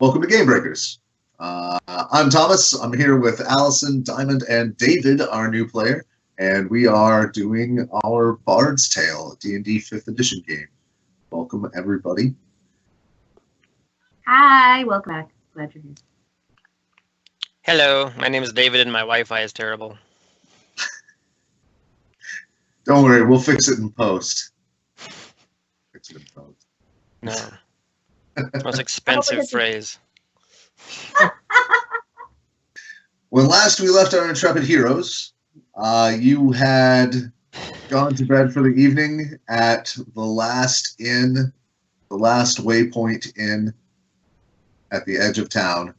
Welcome to GameBreakers. I'm Thomas. I'm here with Allison, Diamond, and David, our new player, and we are doing our Bard's Tale D&D 5th edition game. Welcome, everybody. Hi, welcome back. Glad you're here. Hello, my name is David, and my Wi-Fi is terrible. Don't worry, we'll fix it in post. Fix it in post. No. Most expensive phrase. When last we left our intrepid heroes, you had gone to bed for the evening at the last inn, the last waypoint inn at the edge of town.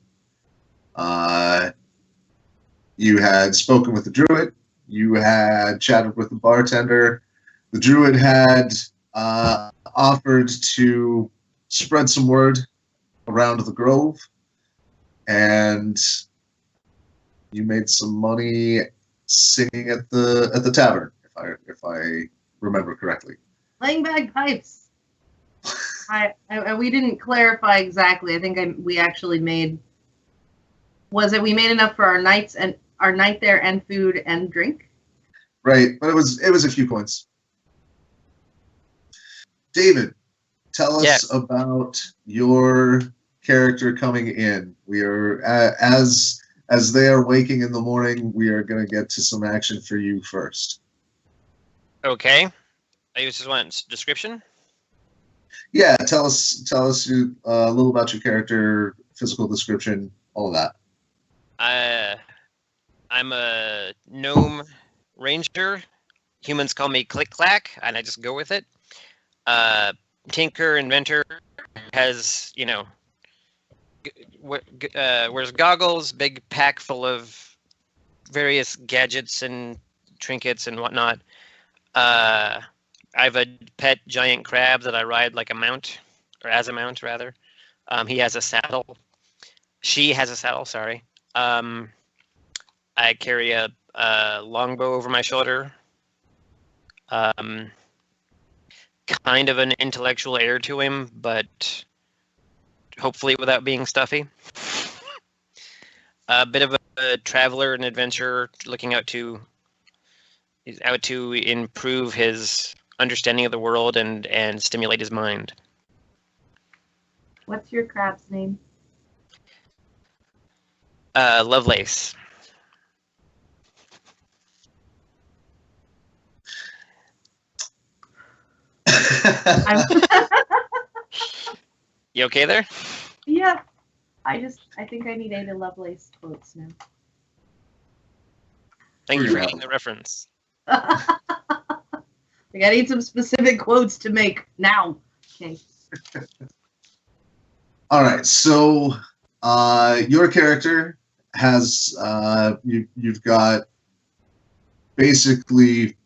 You had spoken with the druid. You had chatted with the bartender. The druid had offered to spread some word around the grove, and you made some money singing at the tavern, if I remember correctly. Playing bagpipes. We didn't clarify exactly. I think we actually made. Was it we made enough for our night there and food and drink? Right, but it was a few coins. David, tell us about your character coming in. We are as they are waking in the morning. We are going to get to some action for you first. Okay. I just want description. Yeah, tell us a little about your character, physical description, all of that. I'm a gnome ranger. Humans call me Click Clack, and I just go with it. Tinker inventor has, wears goggles, big pack full of various gadgets and trinkets and whatnot. I have a pet giant crab that I ride like a mount, or as a mount rather. He has a saddle. She has a saddle. Sorry. I carry a longbow over my shoulder. Kind of an intellectual air to him, but hopefully without being stuffy. A bit of a traveler and adventurer, looking out to improve his understanding of the world and stimulate his mind. What's your crab's name? Lovelace. You okay there? Yeah. I think I need Ada Lovelace quotes now. Thank you for getting the reference. I need some specific quotes to make now. Okay. All right, so your character has you've got basically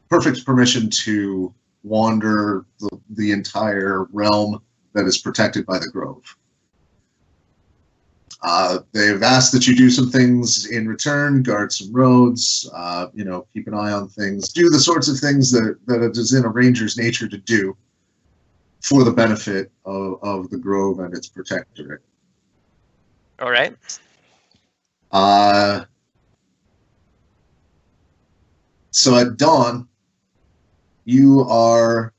perfect permission to wander the entire realm that is protected by the grove. They've asked that you do some things in return, guard some roads, keep an eye on things, do the sorts of things that it is in a ranger's nature to do for the benefit of the grove and its protectorate. All right. So at dawn, you are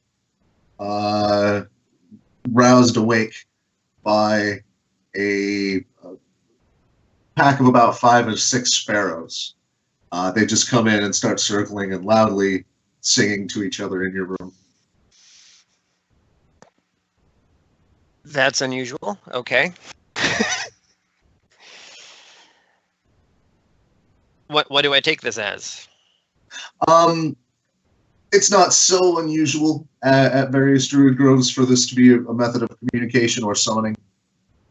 roused awake by a pack of about 5 or 6 sparrows. They just come in and start circling and loudly singing to each other in your room. That's unusual. Okay. What do I take this as? It's not so unusual at various druid groves for this to be a method of communication or summoning.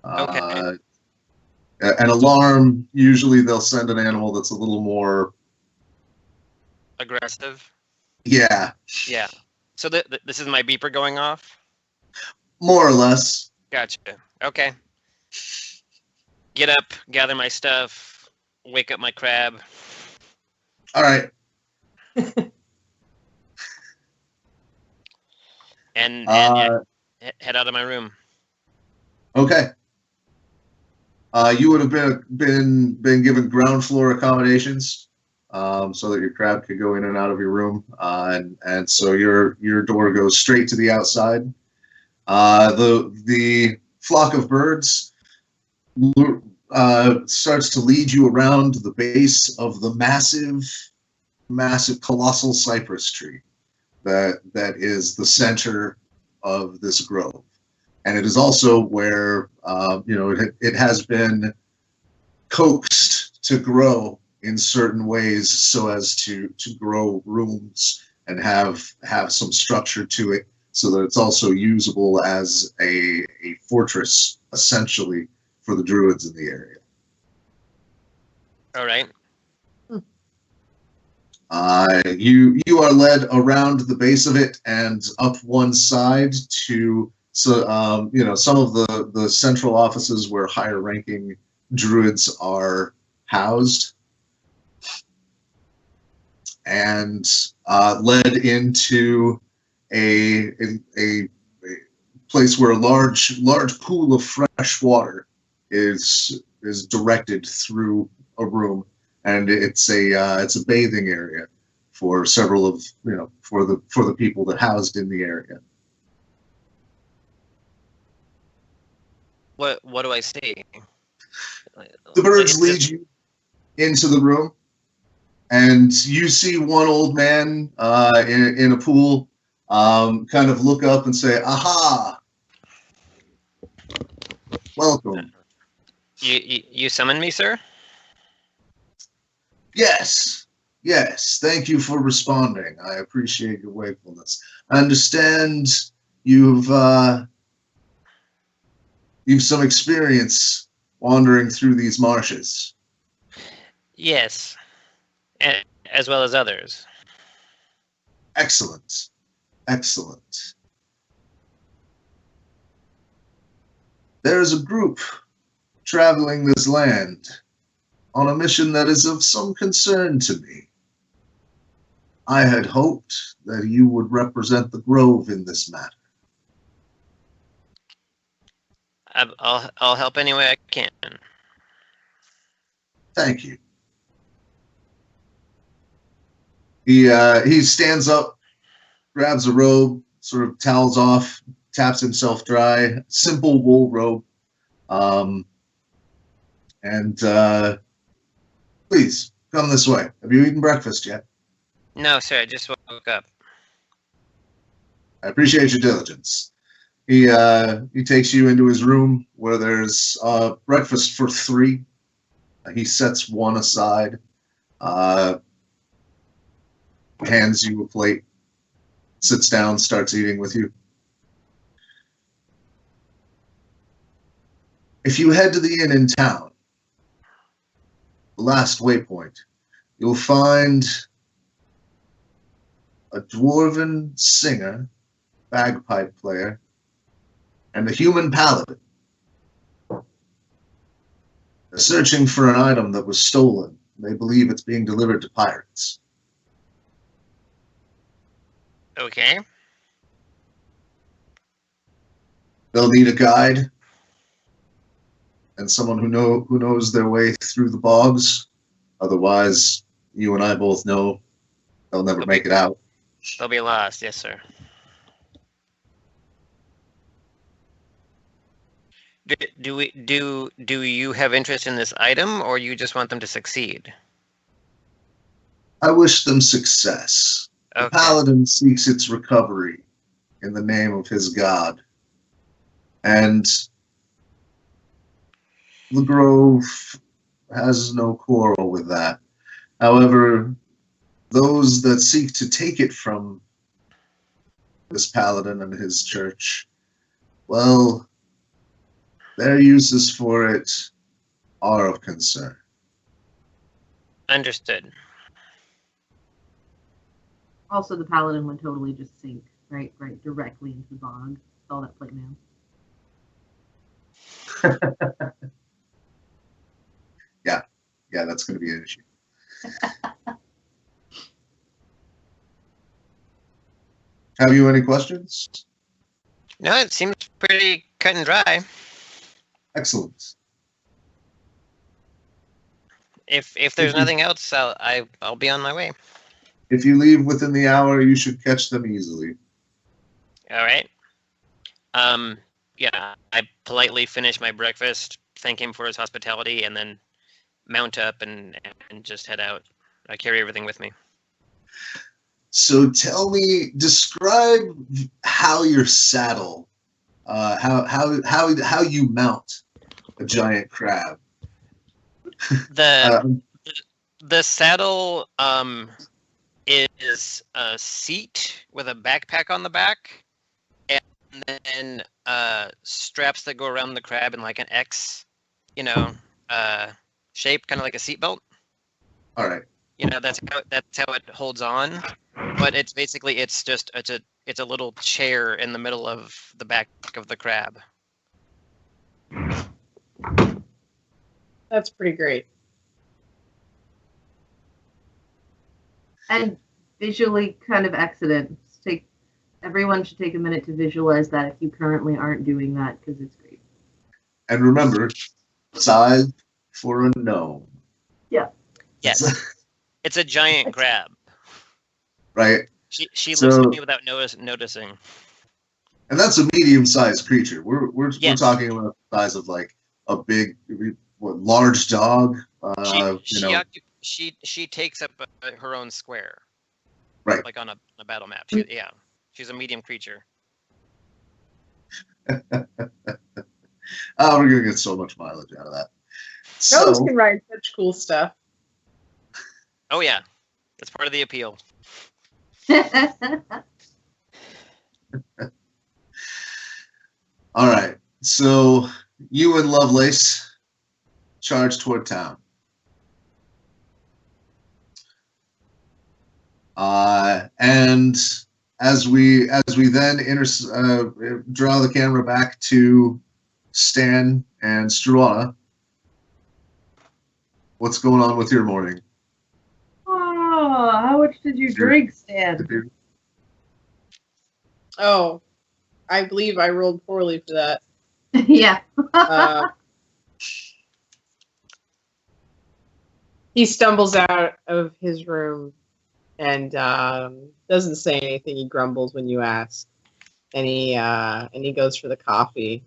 Okay. An alarm, usually they'll send an animal that's a little more aggressive. Yeah. Yeah. So this is my beeper going off? More or less. Gotcha. Okay. Get up, gather my stuff, wake up my crab. All right. and head out of my room. Okay. You would have been given ground floor accommodations, so that your crab could go in and out of your room, and so your door goes straight to the outside. The flock of birds starts to lead you around the base of the massive, colossal cypress tree that is the center of this grove. And it is also where it has been coaxed to grow in certain ways so as to grow rooms and have some structure to it, so that it's also usable as a fortress, essentially, for the druids in the area. All right. You are led around the base of it and up one side to some of the central offices where higher ranking druids are housed, and led into a place where a large pool of fresh water is directed through a room, and it's a bathing area for several of for the people that housed in the area. What do I see? The birds lead you into the room, and you see one old man in a pool kind of look up and say, "Aha! Welcome." You summoned me, sir? Yes. Thank you for responding. I appreciate your wakefulness. I understand you've some experience wandering through these marshes. Yes, as well as others. Excellent. There is a group traveling this land on a mission that is of some concern to me. I had hoped that you would represent the Grove in this matter. I'll help any way I can. Thank you. He stands up, grabs a robe, sort of towels off, taps himself dry. Simple wool robe. And please come this way. Have you eaten breakfast yet? No, sir. I just woke up. I appreciate your diligence. He takes you into his room where there's breakfast for 3. He sets one aside, hands you a plate, sits down, starts eating with you. If you head to the inn in town, the last waypoint, you'll find a dwarven singer, bagpipe player, and a human paladin. They're searching for an item that was stolen. They believe it's being delivered to pirates. Okay. They'll need a guide and someone who knows their way through the bogs. Otherwise, you and I both know they'll never make it out. They'll be lost. Yes, sir. Do you have interest in this item, or you just want them to succeed? I wish them success. Okay. The paladin seeks its recovery in the name of his god. And the Grove has no quarrel with that. However, those that seek to take it from this paladin and his church, well, their uses for it are of concern. Understood. Also, the paladin would totally just sink right directly into the bog. All that plate mail. Yeah, that's going to be an issue. Have you any questions? No, it seems pretty cut and dry. Excellent. If there's nothing else, I'll be on my way. If you leave within the hour, you should catch them easily. All right. Yeah, I politely finish my breakfast, thank him for his hospitality, and then mount up and just head out. I carry everything with me. So tell me, describe how your saddle, how you mount a giant crab. The saddle is a seat with a backpack on the back, and then straps that go around the crab in like an X, shape, kind of like a seatbelt. All right. That's how it holds on, but it's basically it's a little chair in the middle of the back of the crab. That's pretty great. And visually kind of excellent. Everyone should take a minute to visualize that if you currently aren't doing that, because it's great. And remember, size for a gnome. Yeah. Yes. It's a giant crab. Right. She looks at me without noticing. And that's a medium-sized creature. We're Yes. talking about the size of like a big, large dog. She takes up her own square. Right. Like on a battle map. She's a medium creature. We're gonna get so much mileage out of that. Gnomes can write such cool stuff. Oh yeah, that's part of the appeal. All right, so you and Lovelace charge toward town. And as we then draw the camera back to Stan and Struana, what's going on with your morning? Oh, how much did you drink, Stan? Oh, I believe I rolled poorly for that. Yeah. He stumbles out of his room and doesn't say anything. He grumbles when you ask, and he goes for the coffee.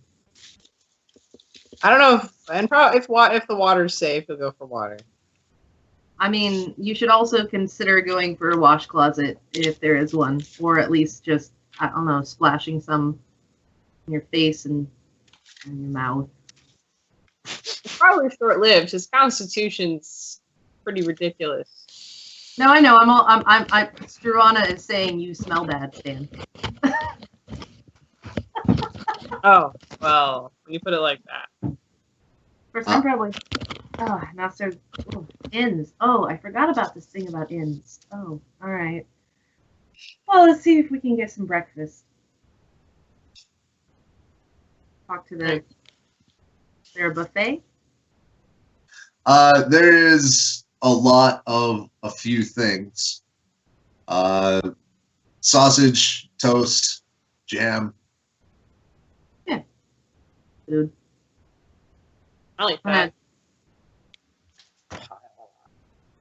I don't know if the water's safe, he'll go for water. I mean, you should also consider going for a wash closet if there is one, or at least just, I don't know, splashing some in your face and in your mouth. It's probably short-lived. His constitution's pretty ridiculous. No, I know. Struana is saying you smell bad, Stan. Oh, well, when you put it like that. First, I'm probably. Oh, now so. Oh, inns. Oh, I forgot about this thing about inns. Oh, all right. Well, let's see if we can get some breakfast. Talk to the. Is there a buffet? There is a lot of a few things. Sausage, toast, jam. Yeah. Food. I like that.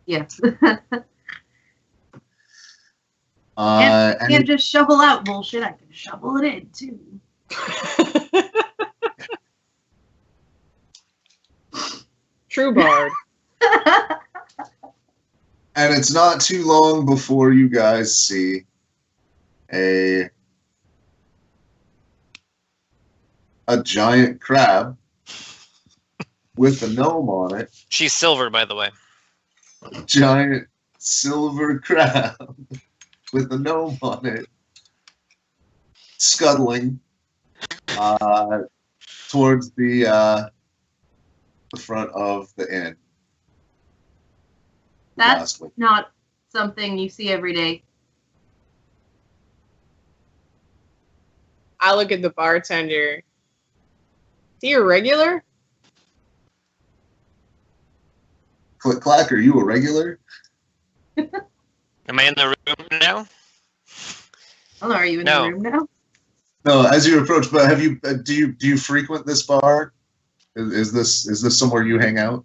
Yes. And can't just shovel out bullshit. I can shovel it in too. True bard. And it's not too long before you guys see a giant crab with a gnome on it. She's silver, by the way. Giant silver crab with a gnome on it, scuttling towards the front of the inn. That's not something you see every day. I look at the bartender. Is he a regular? Click clack, are you a regular? Am I in the room now? Oh, are you in the room now? No, as you approach, but have you do you frequent this bar? Is this somewhere you hang out?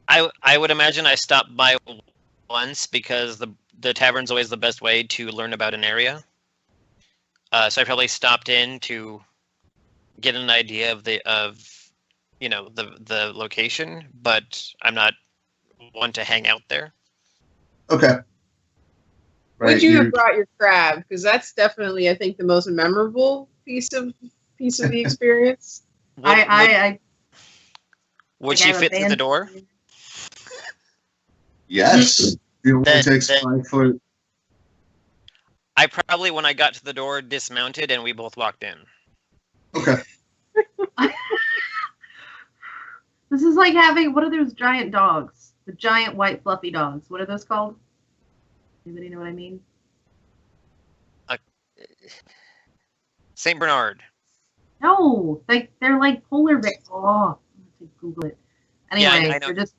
I would imagine I stopped by once because the tavern's always the best way to learn about an area. So I probably stopped in to get an idea of the location, but I'm not one to hang out there. Okay. Right. Would you have brought your crab? Because that's definitely, I think, the most memorable piece of the experience. Would she fit through the door? Yes. It only takes 5 foot. I probably, when I got to the door, dismounted and we both walked in. Okay. This is like having, what are those giant dogs? The giant white fluffy dogs. What are those called? Anybody know what I mean? Saint Bernard. No, they're like polar bears. Oh, I have to Google it. Anyway, yeah, I know. they're just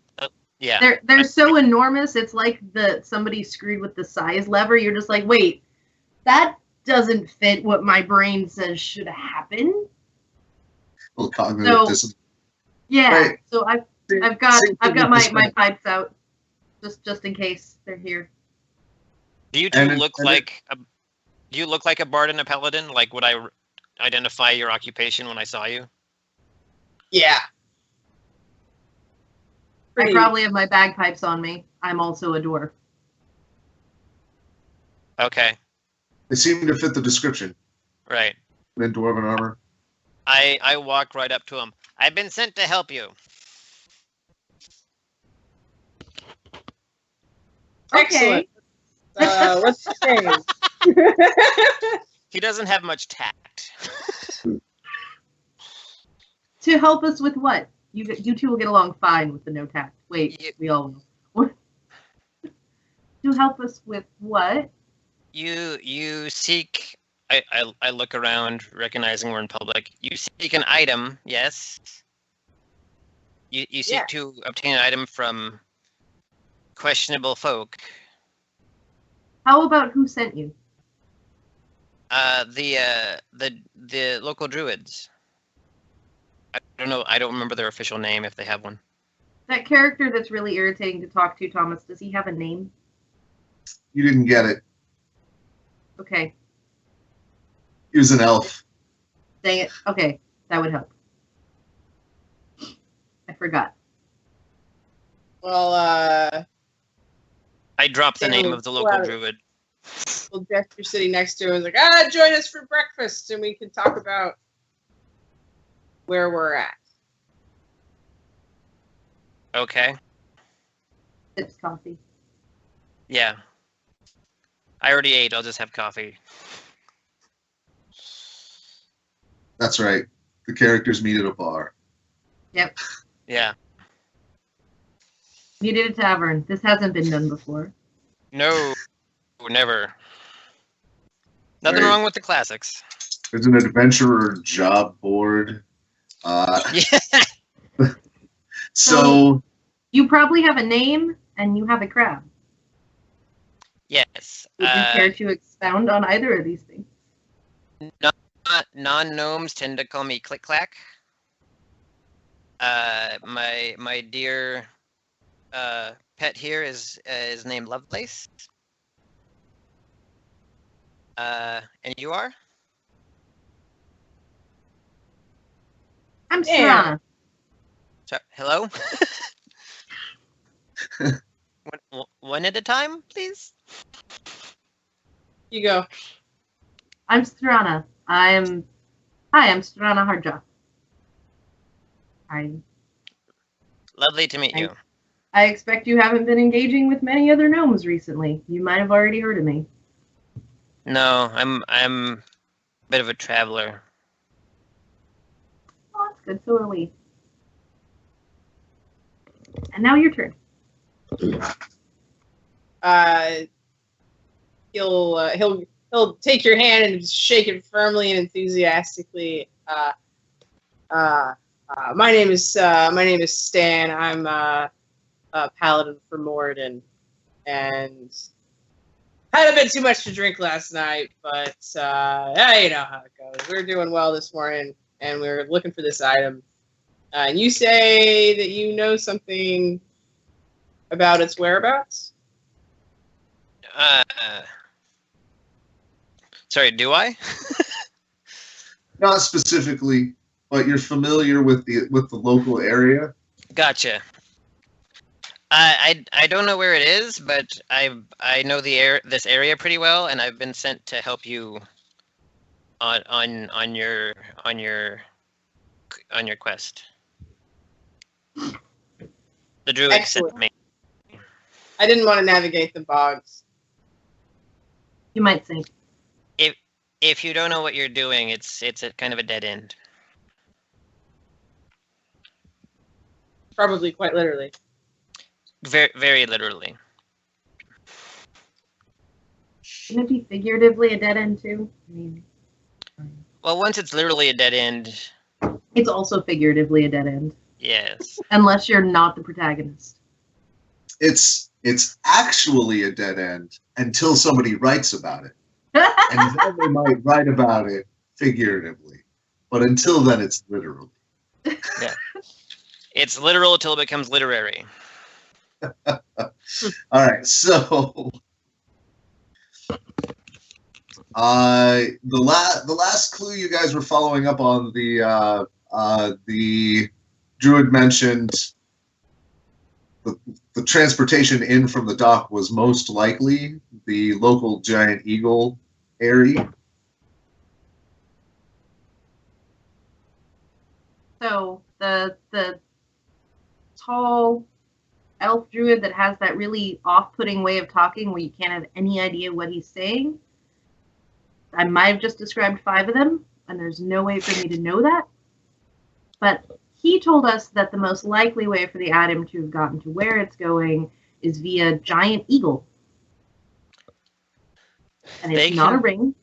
yeah. They're so enormous. It's like somebody screwed with the size lever. You're just like, wait, that doesn't fit what my brain says should happen. Well, cognitive dissonance. Yeah. Right. So I've got my pipes out just in case they're here. Do you look like a bard and a paladin? Like, would I identify your occupation when I saw you? Yeah. I probably have my bagpipes on me. I'm also a dwarf. Okay. They seem to fit the description. Right. In dwarven armor. I walk right up to him. I've been sent to help you. Excellent. What's the name? He doesn't have much tact. To help us with what? You two will get along fine with the no tact. Wait, we all will. To help us with what? You seek. I look around, recognizing we're in public. You seek an item, yes. You seek to obtain an item from questionable folk. How about who sent you? The local druids. I don't know. I don't remember their official name if they have one. That character that's really irritating to talk to, Thomas, does he have a name? You didn't get it. Okay. He was an elf. Dang it. Okay, that would help. I forgot. Well, I dropped the name of the local druid. Well, Jester sitting next to him is like, join us for breakfast, and we can talk about where we're at. Okay. It's coffee. Yeah. I already ate. I'll just have coffee. That's right. The characters meet at a bar. Yep. Yeah. Needed a tavern. This hasn't been done before. No, never. Nothing wrong with the classics. There's an adventurer job board. Yeah. So you probably have a name and you have a crab. Yes. Would you care to expound on either of these things? Non-gnomes tend to call me Click Clack. My dear pet here is named Lovelace. And you are? I'm Serana. Hello? One at a time, please? You go. I'm Serana. I'm Serana Harja. Lovely to meet you. I expect you haven't been engaging with many other gnomes recently. You might have already heard of me. No, I'm a bit of a traveler. Oh, that's good. So are we. And now your turn. He'll take your hand and shake it firmly and enthusiastically. My name is Stan. I'm a paladin for Morden, and had a bit too much to drink last night, but you know how it goes. We're doing well this morning, and we're looking for this item. And you say that you know something about its whereabouts? Sorry, do I? Not specifically, but you're familiar with the local area. Gotcha. I don't know where it is, but I know this area pretty well, and I've been sent to help you on your quest. The druid Excellent. sent me. I didn't want to navigate the bogs. You might say. If you don't know what you're doing, it's a kind of a dead end. Probably quite literally. Very, very literally. Can it be figuratively a dead end too? I mean, Well, once it's literally a dead end, it's also figuratively a dead end, yes. unless you're not the protagonist. It's actually a dead end until somebody writes about it, and then they might write about it figuratively. But until then, it's literally. Yeah. It's literal until it becomes literary. All right, so the last clue you guys were following up on, the druid mentioned the transportation in from the dock was most likely the local giant eagle area. So the tall elf druid that has that really off-putting way of talking where you can't have any idea what he's saying. I might have just described 5 of them, and there's no way for me to know that. But he told us that the most likely way for the item to have gotten to where it's going is via giant eagle. And it's not a ring.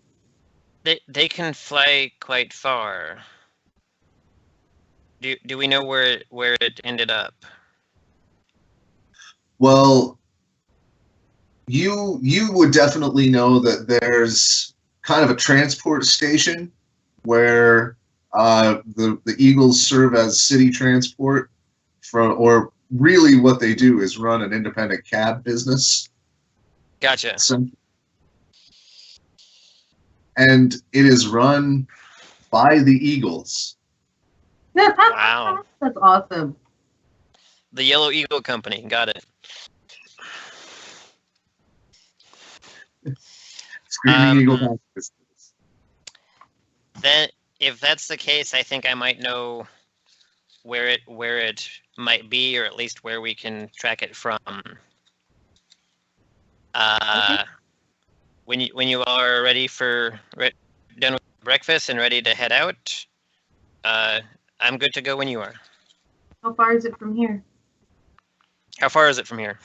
They can fly quite far. Do we know where it ended up? Well, you would definitely know that there's kind of a transport station where the Eagles serve as city transport or really what they do is run an independent cab business. Gotcha. And it is run by the Eagles. Wow. That's awesome. The Yellow Eagle Company. Got it. Screaming Eagle business. Then, if that's the case, I think I might know where it might be, or at least where we can track it from. Okay. When you are ready done with breakfast and ready to head out, I'm good to go when you are. How far is it from here? How far is it from here?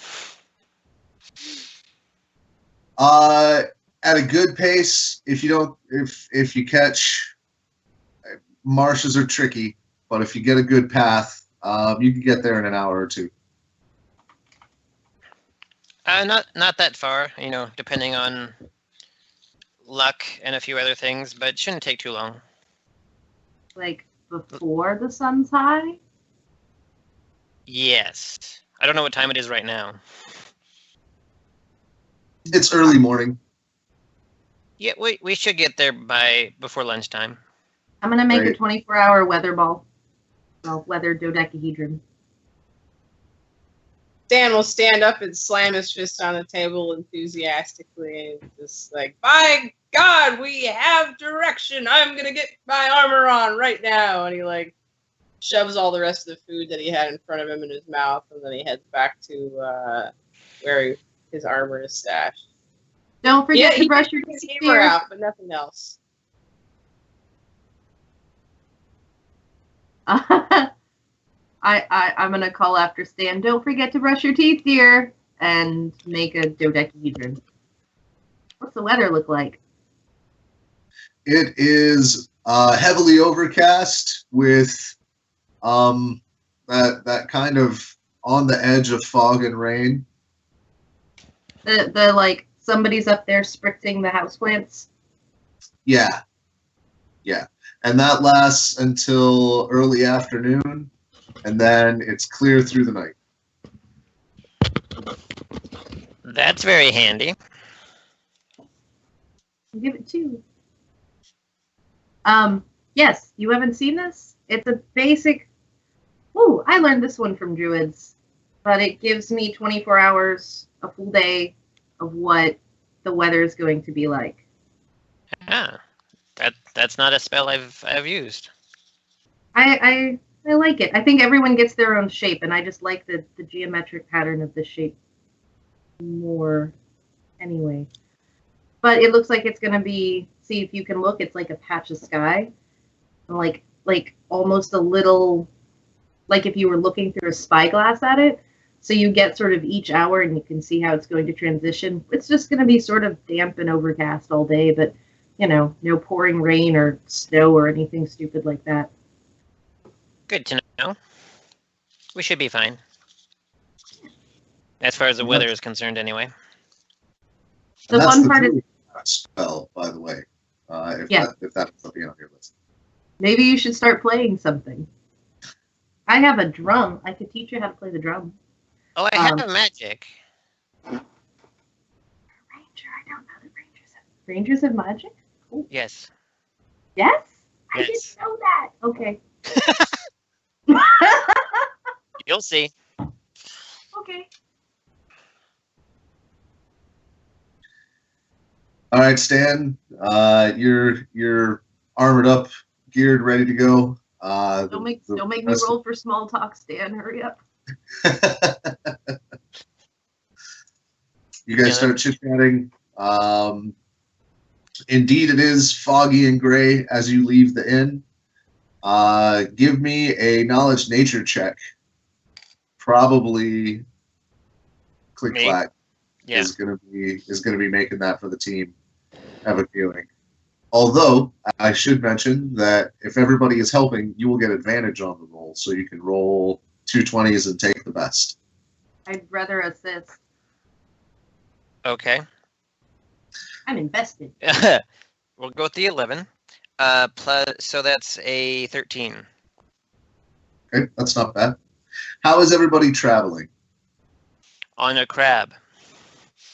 At a good pace. If you catch, marshes are tricky, but if you get a good path, you can get there in an hour or 2. Not that far, depending on luck and a few other things, but it shouldn't take too long. Like before the sun's high? Yes. I don't know what time it is right now. It's early morning. Yeah, we should get there before lunchtime. I'm going to make Right. a 24-hour weather ball. Well, weather dodecahedron. Dan will stand up and slam his fist on the table enthusiastically and just like, by God, we have direction. I'm going to get my armor on right now. And he like shoves all the rest of the food that he had in front of him in his mouth. And then he heads back to where his armor is stashed. Don't forget to he brush your took his teeth hammer here. out, but nothing else. I'm going to call after Stan. Don't forget to brush your teeth, dear. And make a dodecahedron. What's the weather look like? It is heavily overcast with that kind of on the edge of fog and rain. The like somebody's up there spritzing the houseplants. Yeah. And that lasts until early afternoon. and then it's clear through the night. That's very handy. Give it 2. Yes, you haven't seen this? It's a basic. Ooh, I learned this one from Druids, but it gives me 24 hours, a full day of what the weather is going to be like. Ah, that's not a spell I've used. I like it. I think everyone gets their own shape, and I just like the geometric pattern of the shape more anyway. But it looks like it's going to be, see if you can look, it's like a patch of sky. Like almost a little, like if you were looking through a spyglass at it. So you get sort of each hour and you can see how it's going to transition. It's just going to be sort of damp and overcast all day, but, you know, no pouring rain or snow or anything stupid like that. Good to know. We should be fine. As far as the weather is concerned, anyway. The fun part is spell, by the way. If that's something on your list. Maybe you should start playing something. I have a drum. I could teach you how to play the drum. Oh, I have magic. Ranger, I don't know that Rangers have magic? Cool. Yes. Yes? I Yes. didn't know that. Okay. You'll see. Okay. All right, Stan. You're armored up, geared, ready to go. Don't make me roll for small talk, Stan. Hurry up. You guys start chit-chatting. Indeed, it is foggy and gray as you leave the inn. Give me a knowledge nature check. Probably Click Clack is gonna be making that for the team. Have a feeling. Although I should mention that if everybody is helping, you will get advantage on the roll, so you can roll 2 20s and take the best. I'd rather assist. Okay. I'm invested. We'll go with the 11. So that's a 13. Okay, that's not bad. How is everybody traveling? On a crab.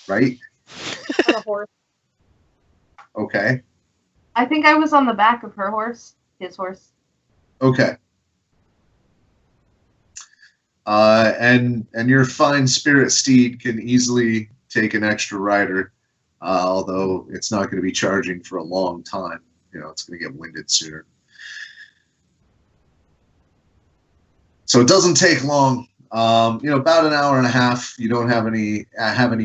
Right? On a horse. Okay. I think I was on the back of her horse. His horse. Okay. And your fine spirit steed can easily take an extra rider, although it's not going to be charging for a long time. You know, it's going to get winded sooner. So it doesn't take long. About an hour and a half. You don't have any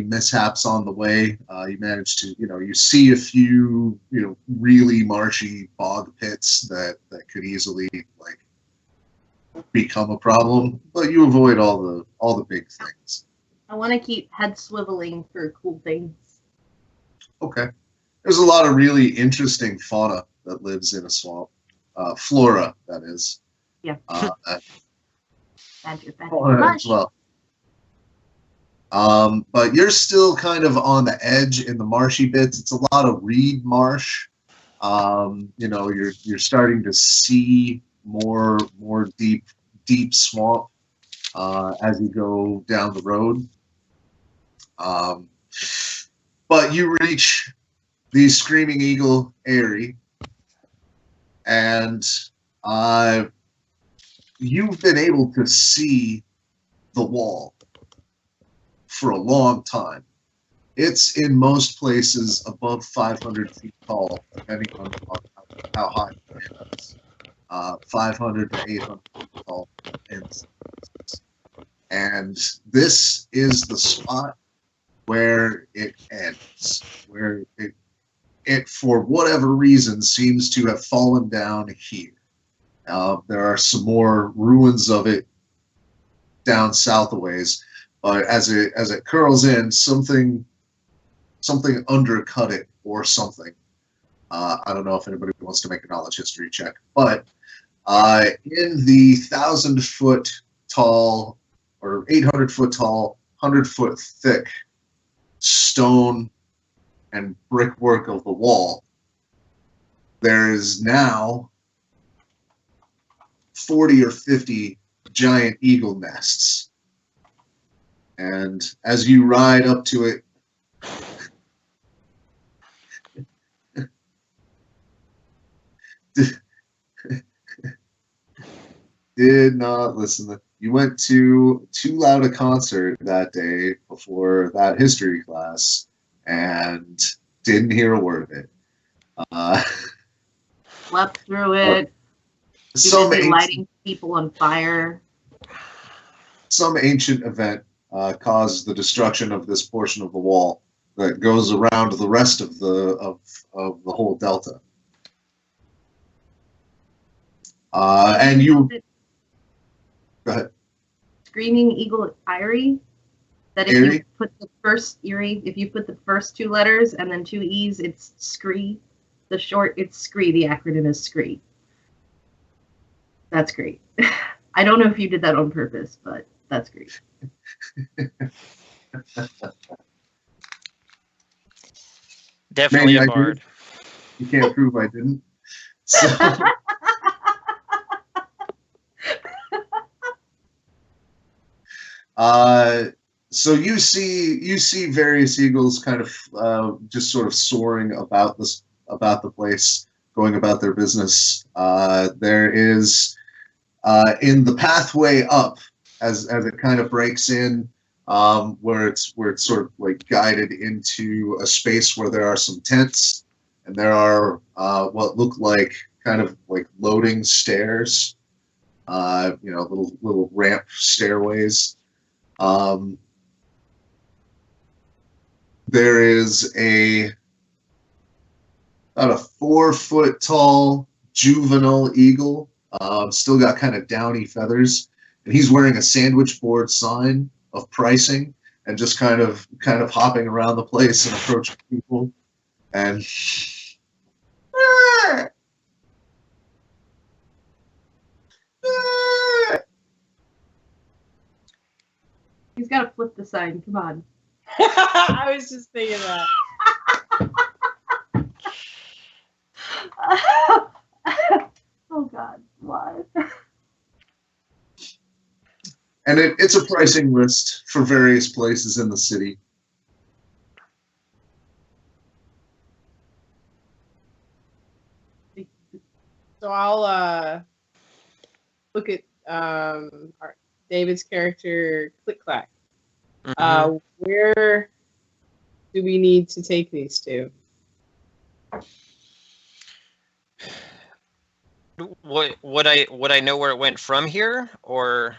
mishaps on the way. You manage to, you see a few, really marshy bog pits that could easily become a problem, but you avoid all the big things. I want to keep head swiveling for cool things. Okay. There's a lot of really interesting fauna that lives in a swamp. Flora, that is. Yeah. Fauna as well. But you're still kind of on the edge in the marshy bits. It's a lot of reed marsh. You're starting to see more deep swamp as you go down the road. But you reach the Screaming Eagle Eyrie, and you've been able to see the wall for a long time. It's in most places above 500 feet tall, depending on how high it is. 500 to 800 feet tall. And this is the spot where it ends, where it for whatever reason seems to have fallen down here. There are some more ruins of it down south a ways, but as it curls in, something undercut it or something. I don't know if anybody wants to make a knowledge history check, but in the 1,000-foot tall or 800-foot tall, 100-foot thick stone and brickwork of the wall, there is now 40 or 50 giant eagle nests. And as you ride up to it, did not listen. You went to too loud a concert that day before that history class and didn't hear a word of it. Slept through it. Some Lighting people on fire. Some ancient event caused the destruction of this portion of the wall that goes around the rest of the whole delta. And you go ahead. Screaming Eagle Eyrie. That if Eyrie? you put the first Erie, if you put the first two letters and then two E's, it's Scree. The short, it's Scree. The acronym is Scree. That's great. I don't know if you did that on purpose, but that's great. Definitely Maybe a bard. You can't prove I didn't. So, so you see various eagles kind of just sort of soaring about the place, going about their business. There is in the pathway up as it kind of breaks in, where it's sort of like guided into a space where there are some tents and there are what look like kind of like loading stairs, little ramp stairways. There is about a 4-foot tall juvenile eagle, still got kind of downy feathers, and he's wearing a sandwich board sign of pricing and just kind of hopping around the place and approaching people. And He's got to flip the sign. Come on. I was just thinking that. Oh God, why? And it's a pricing list for various places in the city. So I'll look at David's character, Click Clack. Mhm. Where do we need to take these two? Would I know where it went from here, or?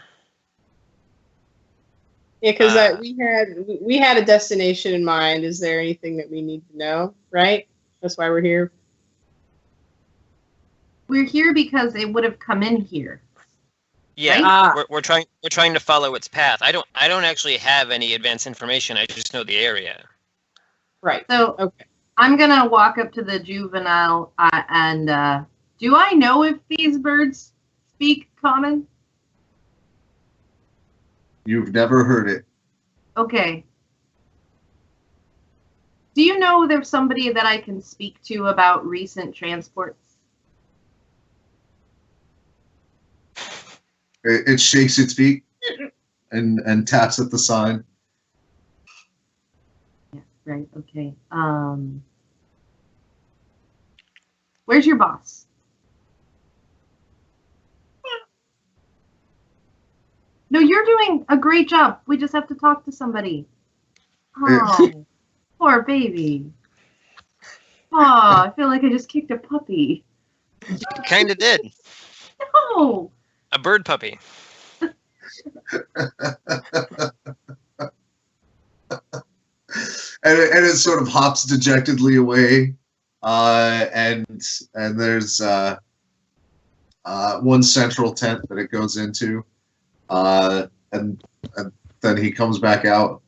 Yeah, because we had a destination in mind. Is there anything that we need to know? Right. That's why we're here. We're here because it would have come in here. Yeah, Right? we're trying to follow its path. I don't actually have any advanced information. I just know the area. Right. So Okay. I'm gonna walk up to the juvenile and do I know if these birds speak common? You've never heard it. Okay. Do you know there's somebody that I can speak to about recent transports? It shakes its feet and taps at the sign. Yeah, right, okay. Where's your boss? No, you're doing a great job. We just have to talk to somebody. Oh, poor baby. Oh, I feel like I just kicked a puppy. Kind of did. No. A bird puppy. And it sort of hops dejectedly away, and there's one central tent that it goes into, and then he comes back out,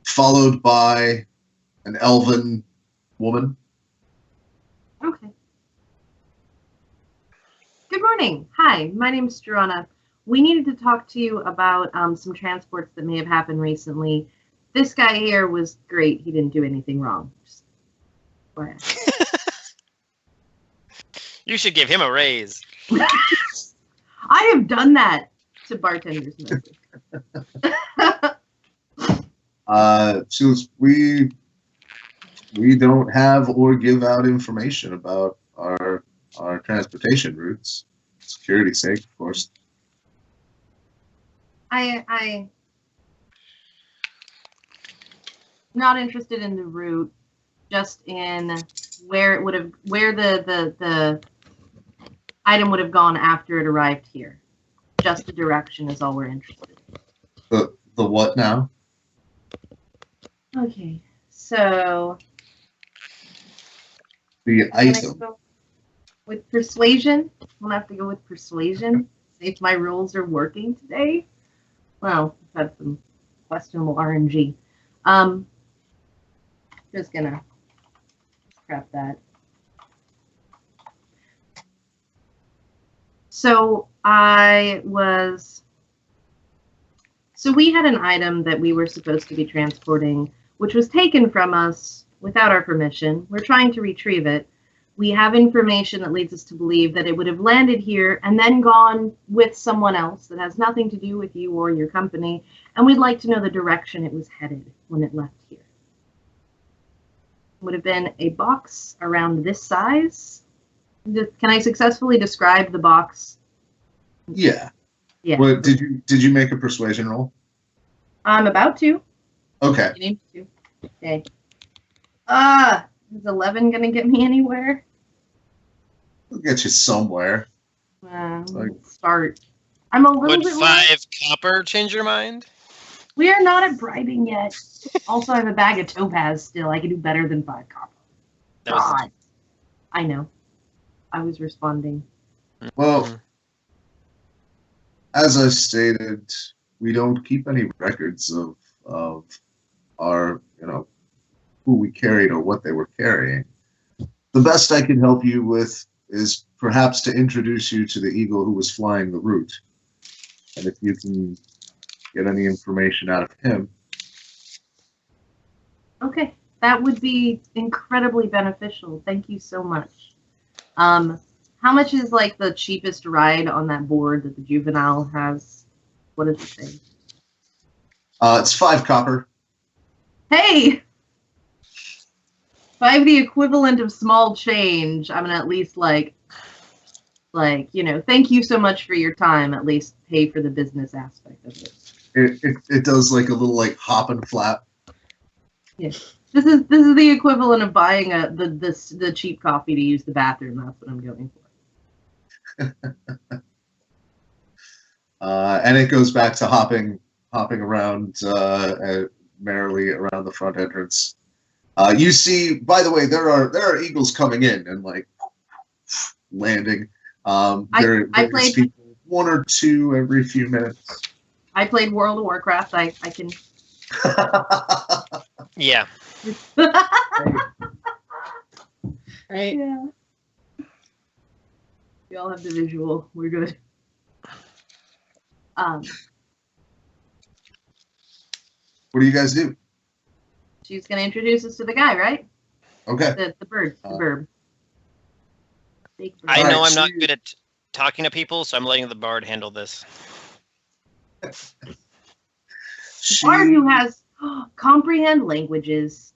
followed by an elven woman. Okay. Good morning. Hi, my name is Joanna. We needed to talk to you about some transports that may have happened recently. This guy here was great. He didn't do anything wrong. Just go ahead. You should give him a raise. I have done that to bartenders. She goes, we don't have or give out information about our transportation routes. Security's sake, of course. I not interested in the route, just in where it would have, where the item would have gone after it arrived here. Just the direction is all we're interested in. The what now? Okay, so The I'm gonna item. go with persuasion. I'm gonna have to go with persuasion. See if my rules are working today. Well, I've had some questionable RNG. Just gonna scrap that. So we had an item that we were supposed to be transporting, which was taken from us without our permission. We're trying to retrieve it. We have information that leads us to believe that it would have landed here and then gone with someone else that has nothing to do with you or your company, and we'd like to know the direction it was headed when it left here. It would have been a box around this size. Can I successfully describe the box? Yeah. Yeah. What did you make a persuasion roll? I'm about to. Okay. You need to. Okay. Is 11 gonna get me anywhere? We'll get you somewhere. Start. I'm a little Would bit. 5 copper change your mind? We are not at bribing yet. Also, I have a bag of topaz still. I can do better than 5 copper. That was God. I know. I was responding. Well, as I stated, we don't keep any records of our, who we carried or what they were carrying. The best I can help you with is perhaps to introduce you to the eagle who was flying the route. And if you can get any information out of him. Okay. That would be incredibly beneficial. Thank you so much. How much is like the cheapest ride on that board that the juvenile has? What does it say? It's 5 copper. Hey! If I have the equivalent of small change, I'm gonna at least thank you so much for your time. At least pay for the business aspect of it. It does like a little like hop and flap. Yeah. This is the equivalent of buying the cheap coffee to use the bathroom. That's what I'm going for. And it goes back to hopping around merrily around the front entrance. You see, by the way, there are eagles coming in and like landing. There is people, 1 or 2 every few minutes. I played World of Warcraft. I can. Yeah. Right? Yeah. We all have the visual. We're good. What do you guys do? She's gonna introduce us to the guy, right? Okay. The bird. The bird. Big bird. I know Alright, I'm not so good at talking to people, so I'm letting the bard handle this. Bard who has comprehend languages.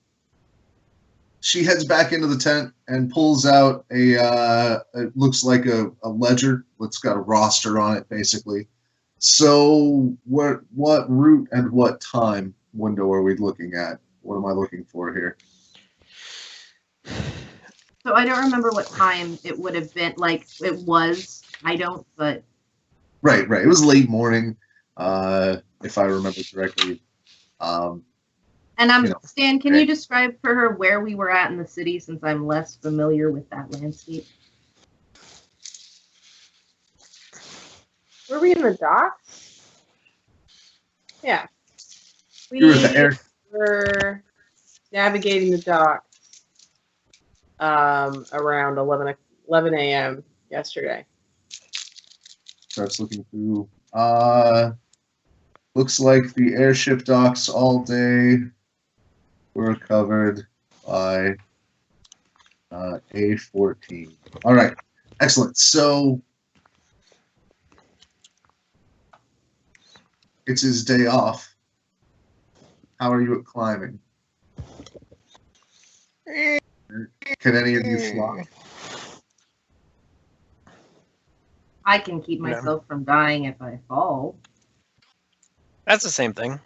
She heads back into the tent and pulls out it looks like a ledger. It's got a roster on it, basically. So what route and what time window are we looking at? What am I looking for here? So I don't remember what time it would have been. Like it was. I don't, but. Right. It was late morning, if I remember correctly. And Stan, can you describe for her where we were at in the city, since I'm less familiar with that landscape? Were we in the docks? Yeah. You were at the air. were navigating the docks around 11 a.m. yesterday. Starts looking through. Looks like the airship docks all day were covered by A14. All right, excellent. So It's his day off. How are you at climbing? Can any of you fly? I can keep myself from dying if I fall. That's the same thing.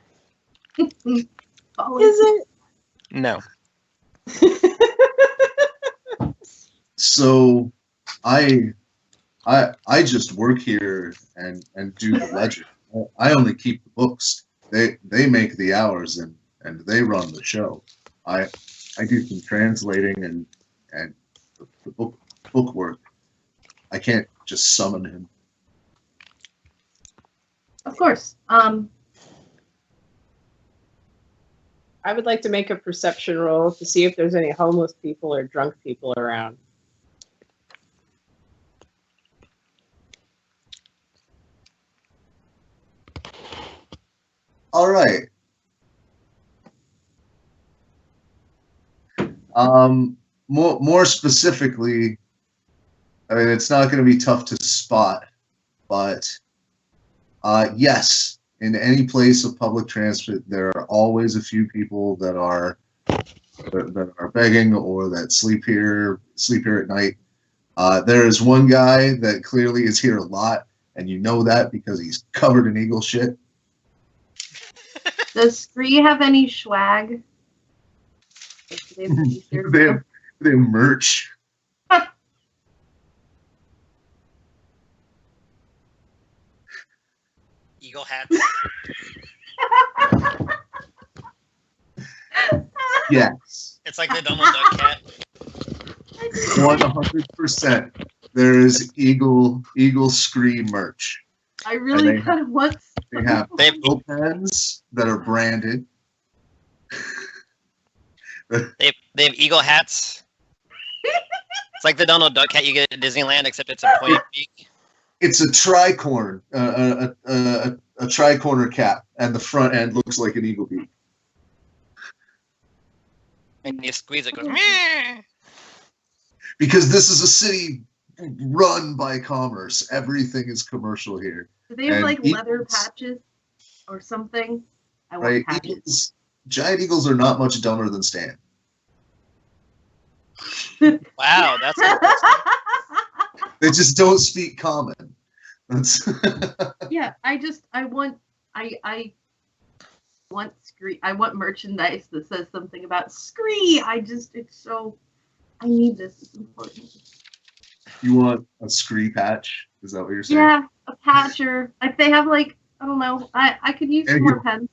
Falling. Is it? No. So, I just work here and do the ledger. I only keep the books. They make the hours and they run the show. I do some translating and the book work. I can't just summon him. Of course. I would like to make a perception roll to see if there's any homeless people or drunk people around. All right. More specifically, I mean, it's not going to be tough to spot, but yes, in any place of public transit, there are always a few people that are begging or that sleep here at night. There is one guy that clearly is here a lot, and you know that because he's covered in eagle shit. Does Scree have any swag? They have merch. Eagle hats. Yes. It's like the Donald Duck cat. 100%. There is Eagle Scree merch. I really kind of want. They have bow pens that are branded. They have eagle hats. It's like the Donald Duck hat you get at Disneyland, except it's a pointed beak. It's a tricorn, a tricorner cap, and the front end looks like an eagle beak. And you squeeze it, goes meh. Because this is a city run by commerce. Everything is commercial here. Do they have And like leather eagles- patches or something? I want Right? patches. Giant eagles are not much dumber than Stan. Wow, that's interesting. They just don't speak common. That's Yeah, I want Scree. I want merchandise that says something about Scree. I need this. It's important. You want a Scree patch? Is that what you're saying? Yeah, a patcher. If they have like, I don't know, I could use some more pens.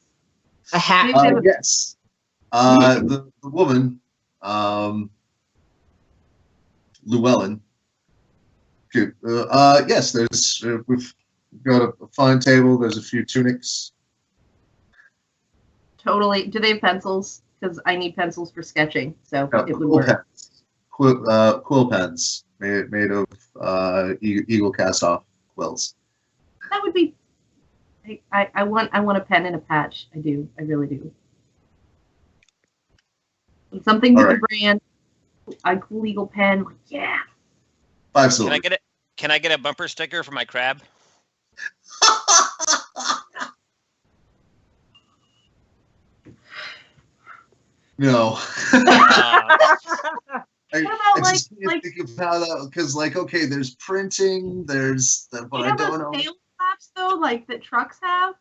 A hat. Maybe they have a- Yes. The woman, Llewellyn. Yes, there's we've got a fine table. There's a few tunics. Totally. Do they have pencils? Because I need pencils for sketching, so it would Quill work. pens. Quill pens made of eagle cast off quills. That would be. I want a pen and a patch. I do. I really do. And something with All a brand. A cool eagle pen. Like, yeah. 5 Can silver. I get it? Can I get a bumper sticker for my crab? No. I about, just can't think of how that, because okay, there's printing, there's but They I have don't those know. tail flaps though, like that trucks have.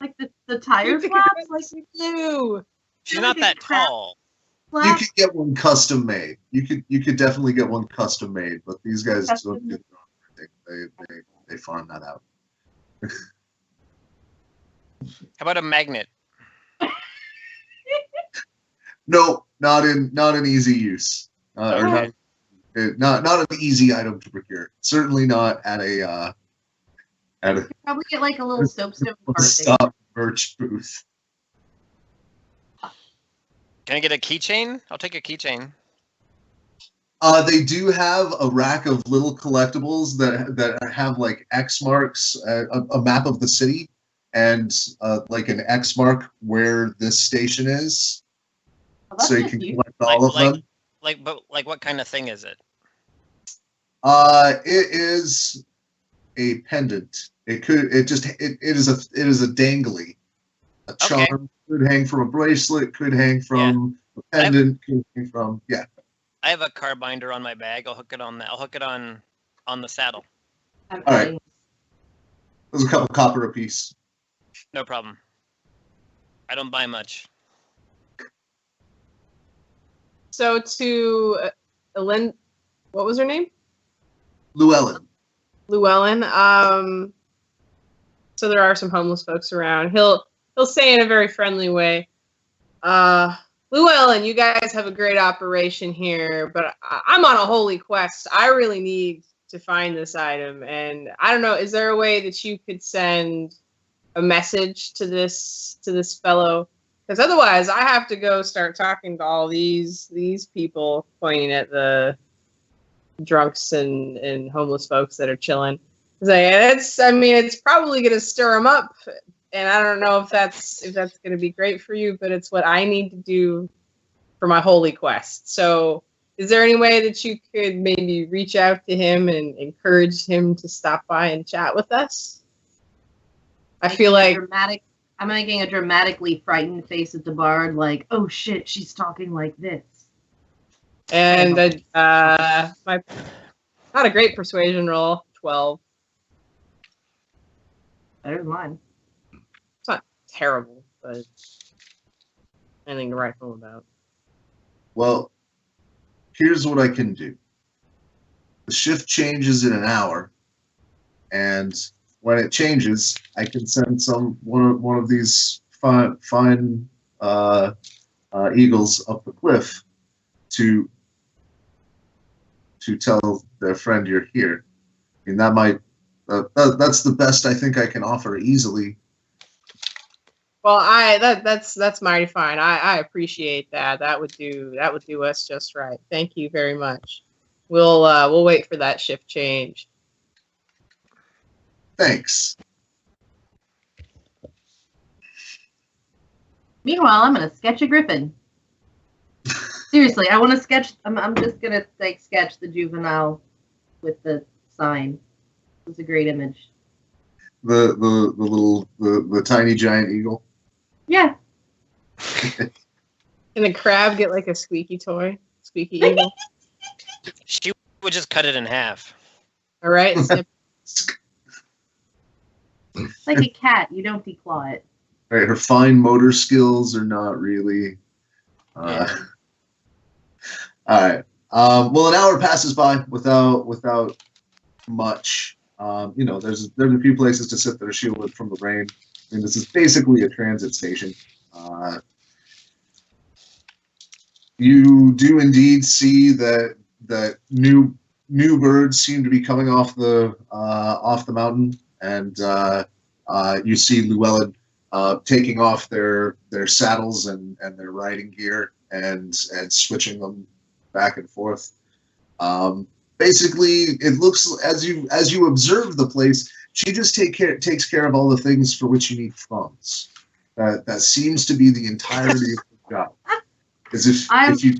Like the tire flaps, like you. She's not that tall. You flaps. could get one custom made. You could definitely get one custom made, but these guys don't do they farm that out. How about a magnet? No, not in easy use, or not an easy item to procure. Certainly not at a Probably get like a little soapstone cart thing. stop merch booth. Can I get a keychain? I'll take a keychain. They do have a rack of little collectibles that have like X marks, a map of the city, and like an X mark where this station is, Oh, that's so you just can you. collect all of them. But what kind of thing is it? It is a pendant. It could. It is a dangly. A Okay. charm could hang from a bracelet. Could hang from a pendant. Could hang from I have a car binder on my bag. I'll hook it on that. I'll hook it on the saddle. I'm All right. adding- There's a couple copper apiece. No problem. I don't buy much. So to Ellen, what was her name? Llewellyn. Llewellyn. So there are some homeless folks around. He'll say in a very friendly way, Llewellyn, you guys have a great operation here, but I'm on a holy quest. I really need to find this item, and I don't know. Is there a way that you could send a message to this fellow? Because otherwise, I have to go start talking to all these people, pointing at the drunks and homeless folks that are chilling. It's probably going to stir them up, and I don't know if that's going to be great for you, but it's what I need to do for my holy quest. So, is there any way that you could maybe reach out to him and encourage him to stop by and chat with us? I feel like I'm making a dramatically frightened face at the bard, like, oh shit, she's talking like this. and my not a great persuasion roll, 12. Better than mine. It's not terrible, but anything to write home about. Well, here's what I can do. The shift changes in an hour, and when it changes, I can send one of these fine eagles up the cliff to tell their friend you're here. I mean, that might that's the best I think I can offer easily. Well, that's mighty fine. I appreciate that. That would do us just right. Thank you very much. We'll wait for that shift change. Thanks. Meanwhile, I'm gonna sketch a griffin. Seriously, I want to sketch. I'm just gonna sketch the juvenile with the sign. It's a great image. The little the tiny giant eagle. Yeah. Can the crab get like a squeaky toy? Squeaky eagle? She would just cut it in half. All right. Snip. Like a cat, you don't declaw it. Right, her fine motor skills are not really. Yeah. All right. Well, an hour passes by without much. There's a few places to sit that are shielded from the rain. I mean, this is basically a transit station. You do indeed see that new birds seem to be coming off the mountain, and you see Llewellyn taking off their saddles and their riding gear and switching them back and forth. Basically, it looks as you observe the place, she just takes care of all the things for which you need funds. That seems to be the entirety of the job. As if you.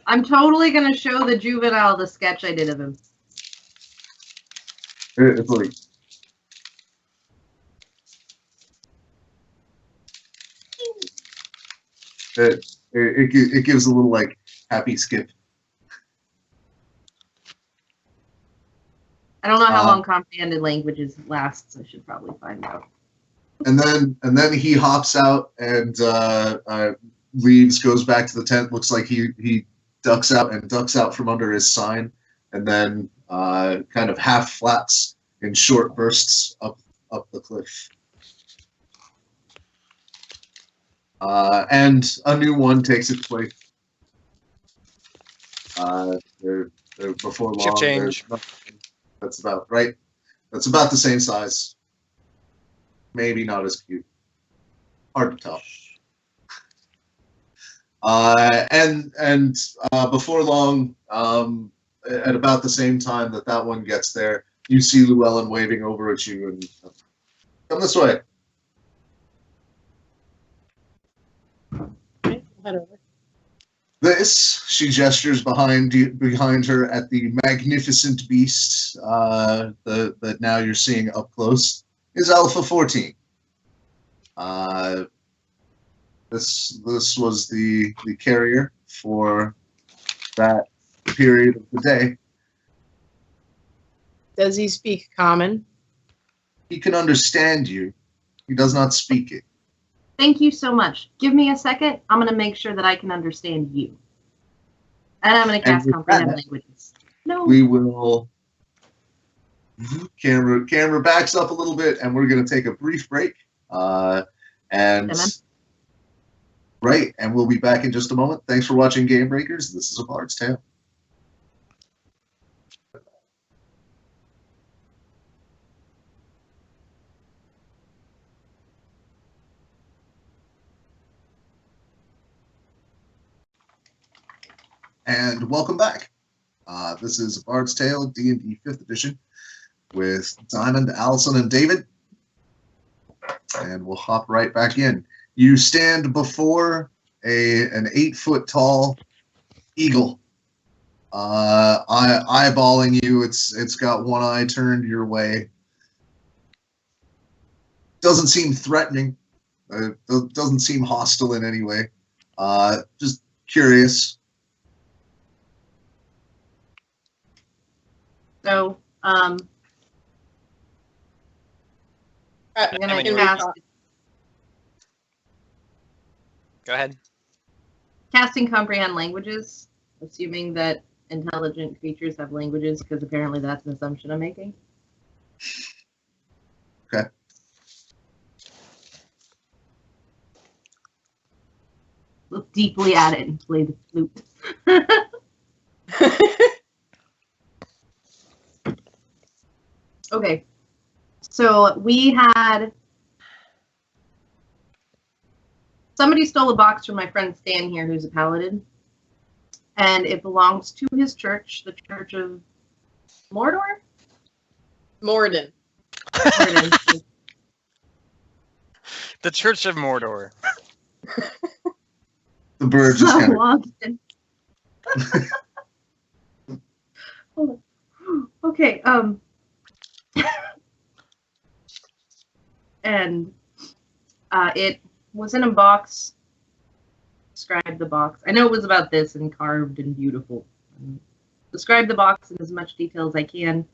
I'm totally gonna show the juvenile the sketch I did of him. It's like. It gives a little like happy skip. I don't know how long comprehended languages lasts. I should probably find out. And then he hops out and leaves, goes back to the tent. Looks like he ducks out from under his sign, and then kind of half flats in short bursts up the cliff. And a new one takes its place. They're before long. Shift change. That's about right. That's about the same size. Maybe not as cute. Hard to tell. And before long, at about the same time that one gets there, you see Llewellyn waving over at you and come this way. Okay, head over. This She gestures behind her at the magnificent beast that now you're seeing up close. Is Alpha 14. This was the carrier for that period of the day. Does he speak common? He can understand you. He does not speak it. Thank you so much. Give me a second. I'm going to make sure that I can understand you. And I'm going to cast comprehend languages. No. We will. Camera backs up a little bit, and we're going to take a brief break. And we'll be back in just a moment. Thanks for watching GameBreakers. This is A Bard's Tale. And welcome back. This is A Bard's Tale, D&D 5th edition, with Diamond, Allison, and David. And we'll hop right back in. You stand before an 8-foot tall eagle, eyeballing you. It's got one eye turned your way. Doesn't seem threatening. Doesn't seem hostile in any way. Just curious. So, I'm going to cast Go ahead. casting comprehend languages, assuming that intelligent creatures have languages, because apparently that's an assumption I'm making. Okay. Look deeply at it and play the flute. Okay. So we had somebody stole a box from my friend Stan here, who's a paladin, and it belongs to his church, the Church of Mordor. Morden. Morden. The Church of Mordor. The bird just kind of. Hold on. Okay. And it was in a box. Describe the box. I know it was about this and carved and beautiful. Describe the box in as much detail as I can.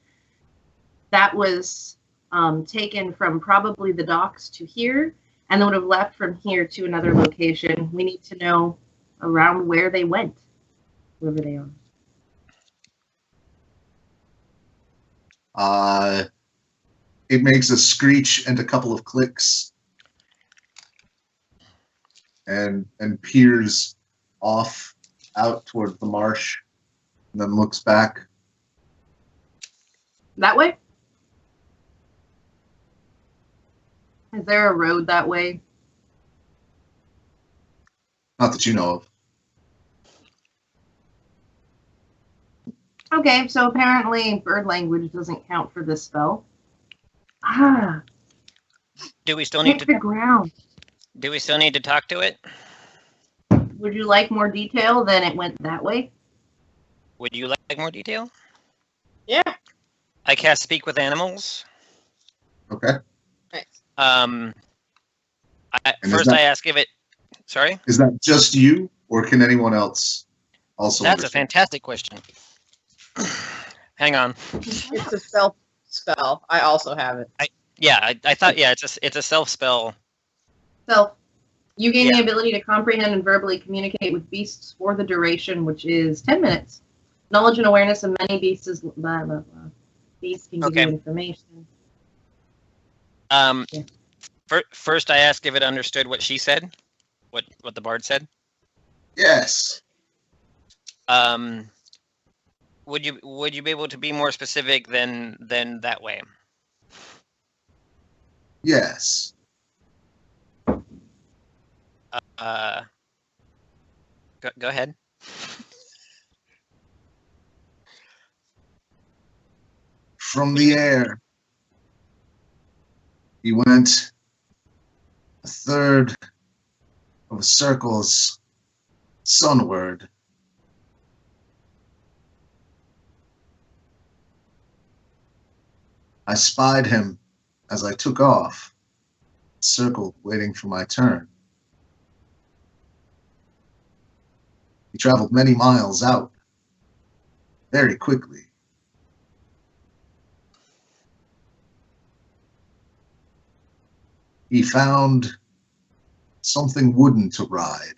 That was taken from probably the docks to here, and then would have left from here to another location. We need to know around where they went, wherever they are. It makes a screech and a couple of clicks, and peers off out toward the marsh, and then looks back. That way? Is there a road that way? Not that you know of. Okay, so apparently bird language doesn't count for this spell. Ah, Do we still need hit the to? ground. Do we still need to talk to it? Would you like more detail than it went that way? Would you like more detail? Yeah. I cast Speak with Animals. Okay. Nice. First, I ask if it. Sorry. Is that just you, or can anyone else also? That's a understand? fantastic question. Hang on. It's a self spell. I also have it. I thought it's a self spell. So, you gain the ability to comprehend and verbally communicate with beasts for the duration, which is 10 minutes. Knowledge and awareness of many beasts is blah, blah, blah. Beasts can give you information. First, I asked if it understood what she said, what the bard said. Yes. Would you be able to be more specific than that way? Yes. Go ahead. From the air, he went a third of a circle's sunward, I spied him as I took off, circled, waiting for my turn. He traveled many miles out, very quickly. He found something wooden to ride.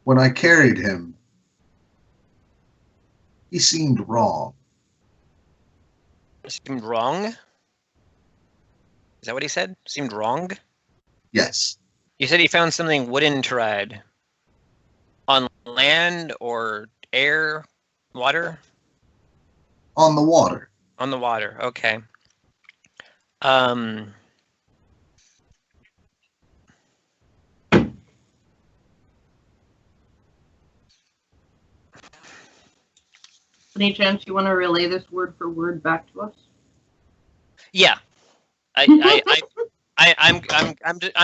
When I carried him, he seemed wrong. Seemed wrong? Is that what he said? Seemed wrong? Yes, You said he found something wooden to ride. On land or air? Water? on the water. On the water, okay. Um, Any chance you want to relay this word for word back to us? yeah. I'm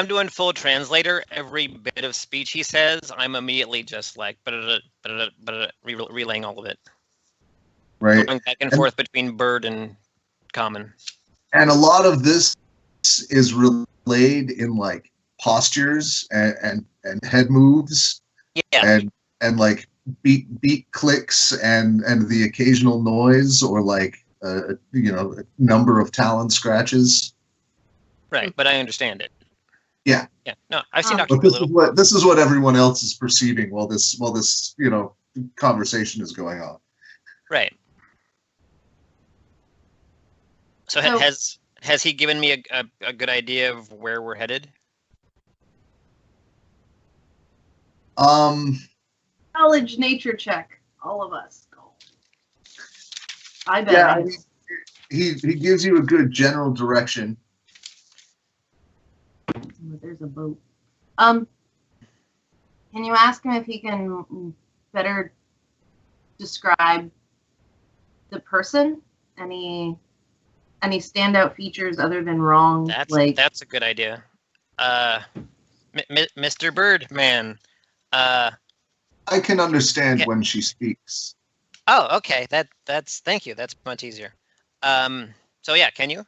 doing full translator. Every bit of speech he says, I'm immediately just like relaying all of it. Right. Going back and forth between bird and common. And a lot of this is relayed in like postures and head moves Yeah. and like beat clicks and the occasional noise or like a number of talon scratches. Right, but I understand it. Yeah. Yeah. No, I've seen But Doctor Dolittle. this is what everyone else is perceiving while this conversation is going on. Right. So has he given me a good idea of where we're headed? Knowledge nature check. All of us. Go. I bet. Yeah, he gives you a good general direction. There's a boat. Can you ask him if he can better describe the person? Any standout features other than wrong? That's a good idea. Mr. Birdman. I can understand when she speaks. Oh, okay. That's thank you. That's much easier. So yeah, can you?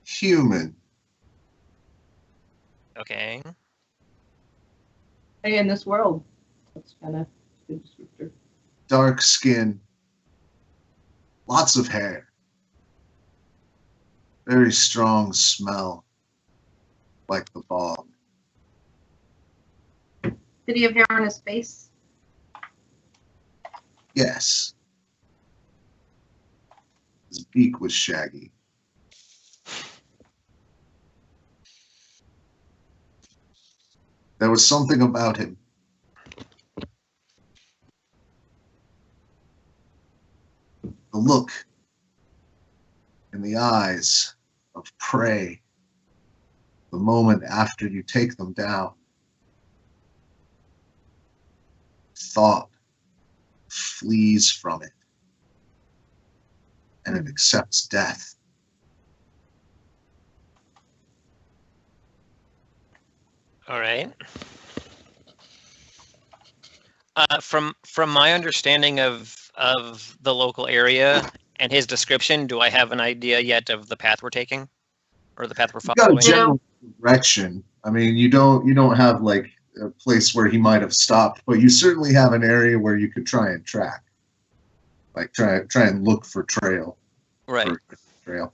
Human. Okay. Hey, in this world, that's kind of a good descriptor. Dark skin. Lots of hair. Very strong smell. Like the bog. Did he have hair on his face? Yes. His beak was shaggy. There was something about him. The look in the eyes of prey the moment after you take them down. Thought flees from it and it accepts death. All right. From my understanding of the local area and his description, do I have an idea yet of the path we're taking, or the path we're You got following? a general direction. I mean, you don't have like a place where he might have stopped, but you certainly have an area where you could try and track, like try and look for trail. Right. Trail.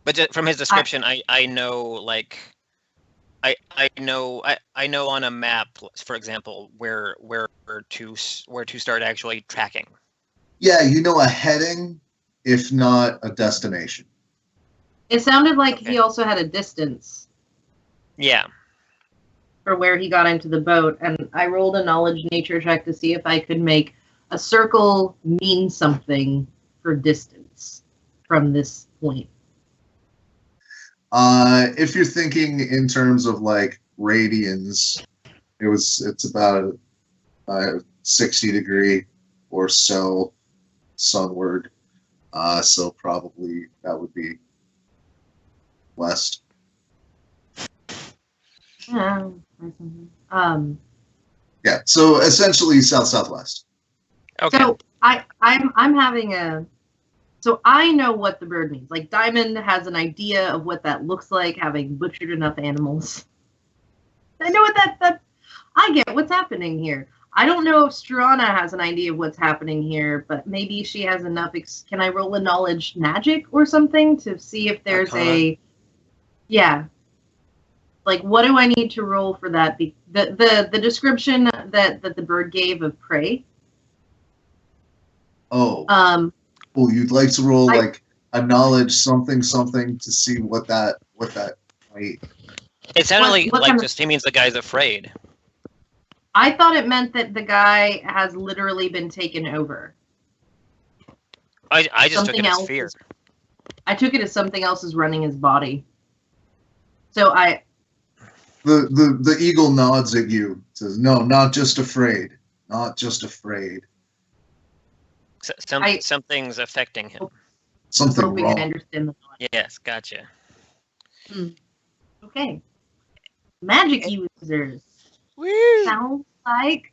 But from his description, I know like. I know on a map, for example, where to start actually tracking. Yeah, you know a heading, if not a destination. It sounded like Okay. he also had a distance Yeah. for where he got into the boat, and I rolled a knowledge nature check to see if I could make a circle mean something for distance from this point. If you're thinking in terms of like radians, it's about 60 degree or so sunward. So probably that would be west. Yeah. or something. Yeah. So essentially south-southwest. Okay. So I'm having a. So I know what the bird means. Like Diamond has an idea of what that looks like, having butchered enough animals. I know what that. I get what's happening here. I don't know if Strana has an idea of what's happening here, but maybe she has enough. Can I roll a knowledge magic or something to see if there's Arcana? Yeah. Like, what do I need to roll for that? The description that the bird gave of prey. Oh. Um. Well, you'd like to roll like a knowledge something to see what that might. It sounded What like kind of- just he means the guy's afraid. I thought it meant that the guy has literally been taken over. I just took Something it as else fear. I took it as something else is running his body. So The eagle nods at you, says, "No, not just afraid. Not just afraid. Something's affecting him. Something hoping wrong." I understand the thought. Yes, gotcha. Okay. Magic users. Woo! Sounds like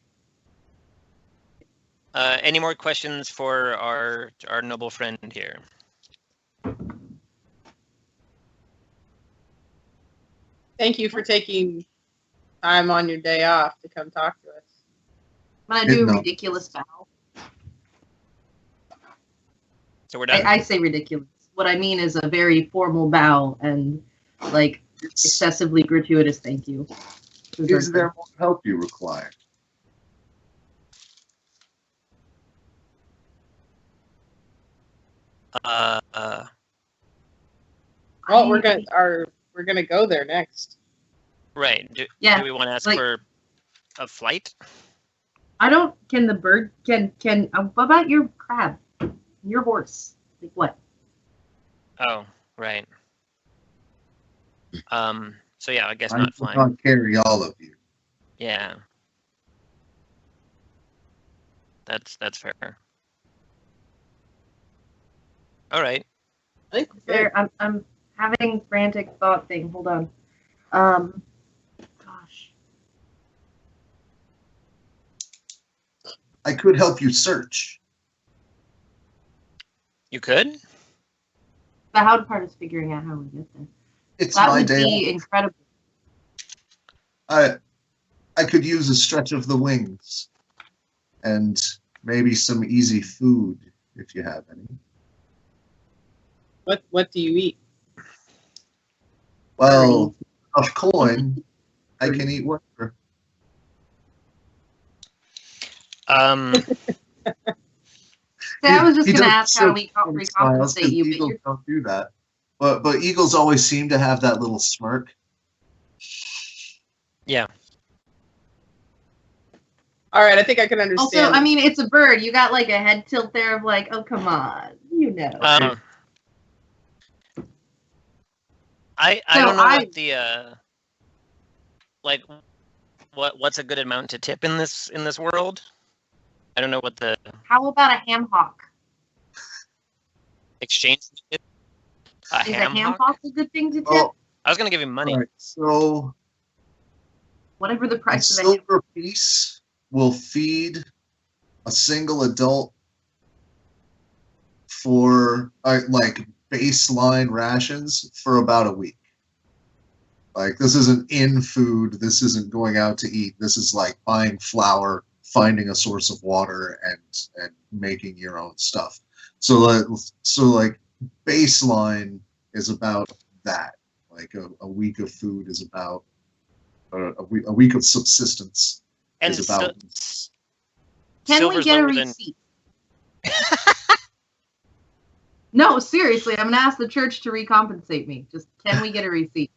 Any more questions for our noble friend here? Thank you for taking time on your day off to come talk to us. I'm gonna do a No. ridiculous bow. So we're done. I say ridiculous. What I mean is a very formal bow and like excessively gratuitous thank you. Is there more help you require? Well, we're gonna go there next. Right. Do we want to ask like- for a flight? I don't. Can the bird? Can? What about your crab? Your horse? Like what? Oh, right. So yeah, I guess I not will flying. not carry all of you. Yeah. That's fair. All right. I think There. I'm having frantic thought thing. Hold on. Gosh. I could help you search. You could? The hard part is figuring out how we get there. It's That my would day. be incredible. I could use a stretch of the wings, and maybe some easy food if you have any. What do you eat? Well, a coin. I can eat whatever. See, I was just He going to does ask how we certain styles, 'cause recompensate you, but eagles you're don't do that. But eagles always seem to have that little smirk. Yeah. All right, I think I can also, understand. I mean, it's a bird. You got like a head tilt there of like, oh, come on. You know. I So don't know I- what the like what's a good amount to tip in this world. I don't know what the How about a ham hock? exchange is. A Is ham a ham hock? hock a good thing to tip? Oh, I was gonna give him money. all right. So Whatever the a price of a ham. silver piece will feed a single adult for like baseline rations for about a week. Like, this isn't in food. This isn't going out to eat. This is like buying flour, finding a source of water, and making your own stuff. So like baseline is about that. Like a week of food is about a week of subsistence And is about. Can we silver's get a lower than- receipt? No, seriously, I'm gonna ask the church to recompensate me. Just can we get a receipt?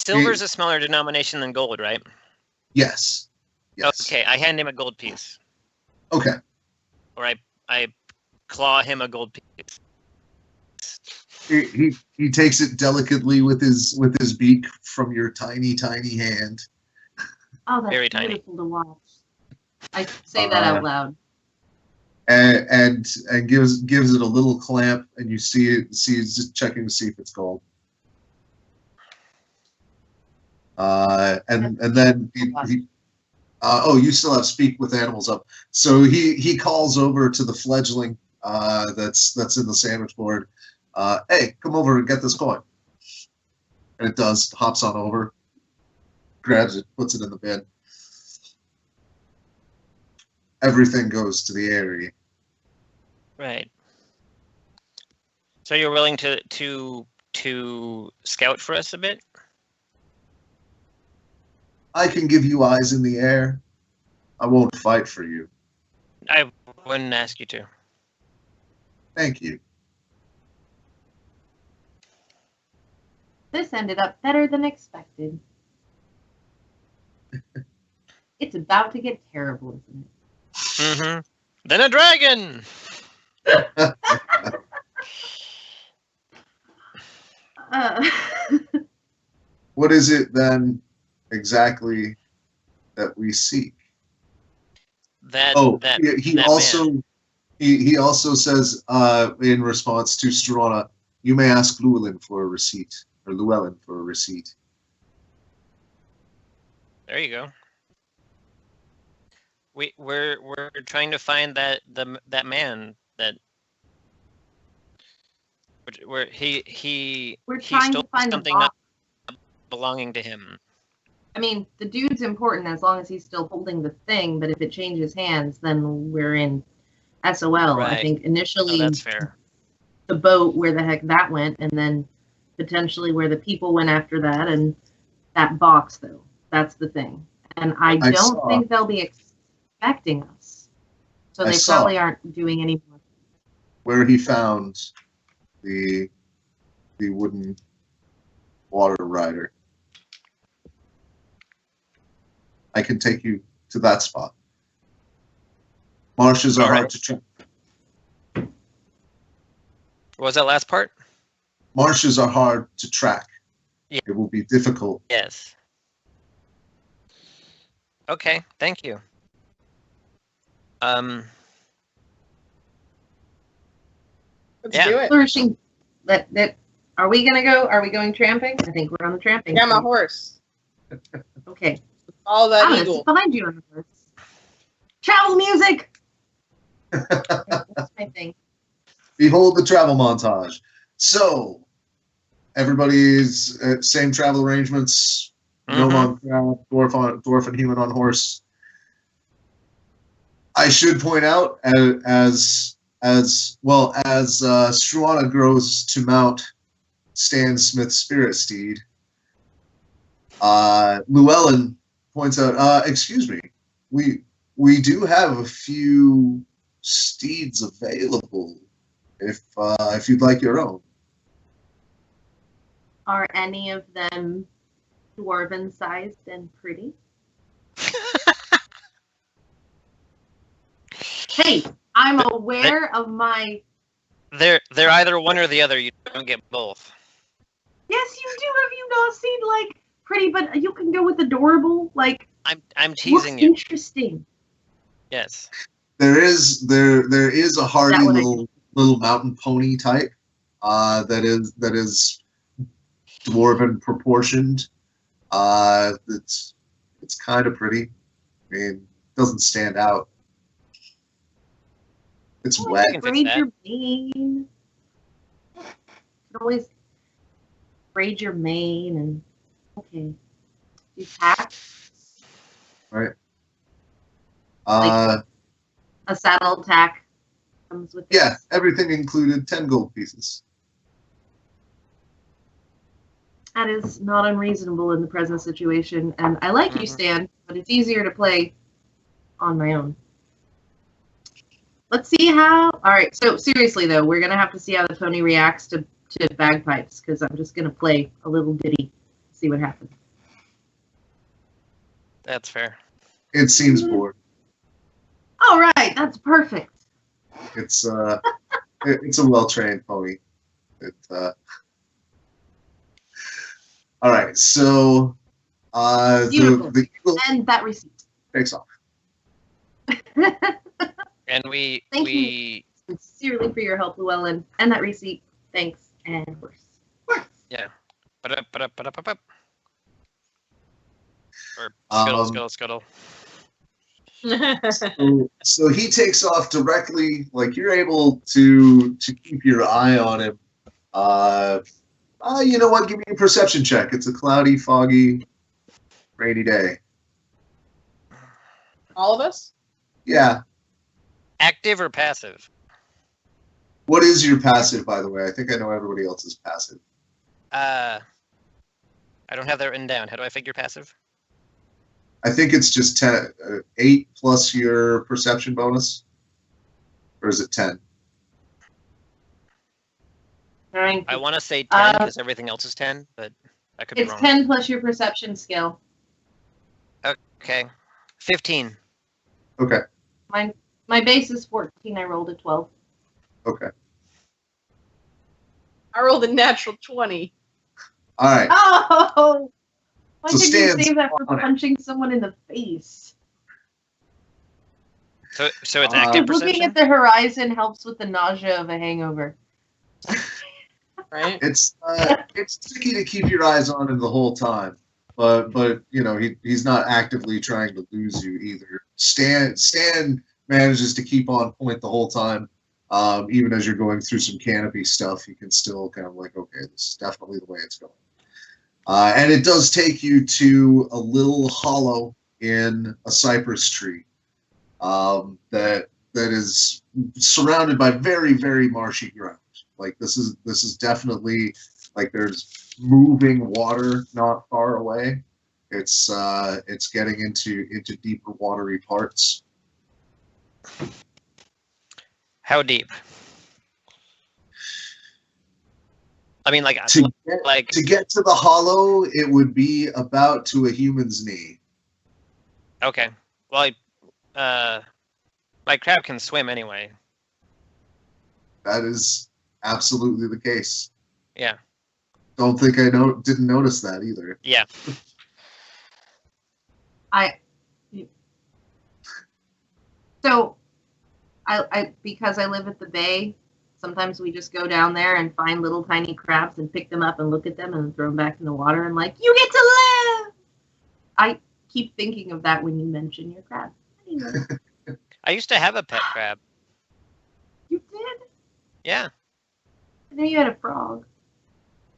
Silver's a smaller denomination than gold, right? Yes. Yes. Okay, I hand him a gold piece, Okay. or I claw him a gold piece. He takes it delicately with his beak from your tiny hand. Oh, that's Very tiny. beautiful to watch. I say that out loud. and gives it a little clamp, and you see it's just checking to see if it's gold. And then he oh, you still have speak with animals up. So he calls over to the fledgling that's in the sandwich board. Hey, come over and get this coin. And it does. Hops on over, grabs it, puts it in the bin. Everything goes to the area. Right. So you're willing to scout for us a bit? I can give you eyes in the air. I won't fight for you. I wouldn't ask you to. Thank you. This ended up better than expected. It's about to get terrible, isn't it? Mm-hmm. Then a dragon! What is it then exactly that we seek? He also says in response to Strana, you may ask Llewellyn for a receipt, or Llewellyn for a receipt. There you go. We're trying to find that man that where he trying stole to find something the not box. belonging to him. I mean, the dude's important as long as he's still holding the thing, but if it changes hands, then we're in SOL. Right. I think initially that's fair. the boat, where the heck that went, and then potentially where the people went after that, and that box, though. That's the thing. And I don't think they'll be expecting us. So they probably aren't doing any more. Where he found the wooden water rider. I can take you to that spot. Marshes are hard to track. What was that last part? Marshes are hard to track. Yeah. It will be difficult. Yes. Okay, thank you. Let's Yeah. do it. Flourishing. Are we gonna go? Are we going tramping? I think we're on the tramping. Yeah, I'm a horse. Okay. All that I'm eagle. gonna sit behind you on the horse. Travel music. That's my thing. Behold the travel montage. So, everybody's same travel arrangements. Gnome on craft, dwarf and human on horse. I should point out, as Struana grows to mount Stan Smith's spirit steed, Llewellyn points out, excuse me, we do have a few steeds available if you'd like your own. Are any of them dwarven sized and pretty? Hey, I'm aware of my. They're either one or the other. You don't get both. Yes, you do. Have you not seen like pretty? But you can go with adorable. Like I'm teasing you. Interesting. Yes. There is a hardy little mountain pony type that is dwarven proportioned. It's kind of pretty. I mean, doesn't stand out. It's wet. Braid your mane. You can always braid your mane and okay. You pack. Right. Like a saddle tack comes with it. Yeah, everything included 10 gold pieces. That is not unreasonable in the present situation, and I like you, Stan, but it's easier to play on my own. Let's see how. All right, so seriously though, we're gonna have to see how the pony reacts to bagpipes, because I'm just gonna play a little ditty, see what happens. That's fair. It seems bored. All right, that's perfect. It's it's a well-trained pony. All right, so Beautiful. the eagle And that receipt. takes off. And we Thank you sincerely for your help, Llewellyn, and that receipt. Thanks, and horse. yeah. Ba-da-ba-da-ba-da-ba-ba. Or scuttle, scuttle. So he takes off directly. Like you're able to keep your eye on him. You know what? Give me a perception check. It's a cloudy, foggy, rainy day. All of us? Yeah. Active or passive? What is your passive, by the way? I think I know everybody else's passive. I don't have that written down. How do I figure passive? I think it's just 8 plus your perception bonus. Or is it 10? I want to say 10 because everything else is 10, but I could be wrong. It's 10 plus your perception skill. Okay. 15. Okay. My base is 14. I rolled a 12. Okay. I rolled a natural 20. All right. Oh! Why So did you Stan's save that for on it. punching someone in the face? So it's active Looking perception? at the horizon helps with the nausea of a hangover. Right? It's tricky to keep your eyes on him the whole time, but you know he's not actively trying to lose you either. Stan manages to keep on point the whole time, even as you're going through some canopy stuff. You can still kind of like, okay, this is definitely the way it's going. And it does take you to a little hollow in a cypress tree that is surrounded by very, very marshy ground. Like this is definitely like there's moving water not far away. It's getting into deeper watery parts. How deep? I mean, like To get to the hollow, it would be about to a human's knee. Okay. Well, my crab can swim anyway. That is absolutely the case. Yeah. Don't think didn't notice that either. Yeah. So, I because I live at the bay, sometimes we just go down there and find little tiny crabs and pick them up and look at them and throw them back in the water and like, you get to live! I keep thinking of that when you mention your crab. Anyway. I used to have a pet crab. You did? Yeah. I know you had a frog.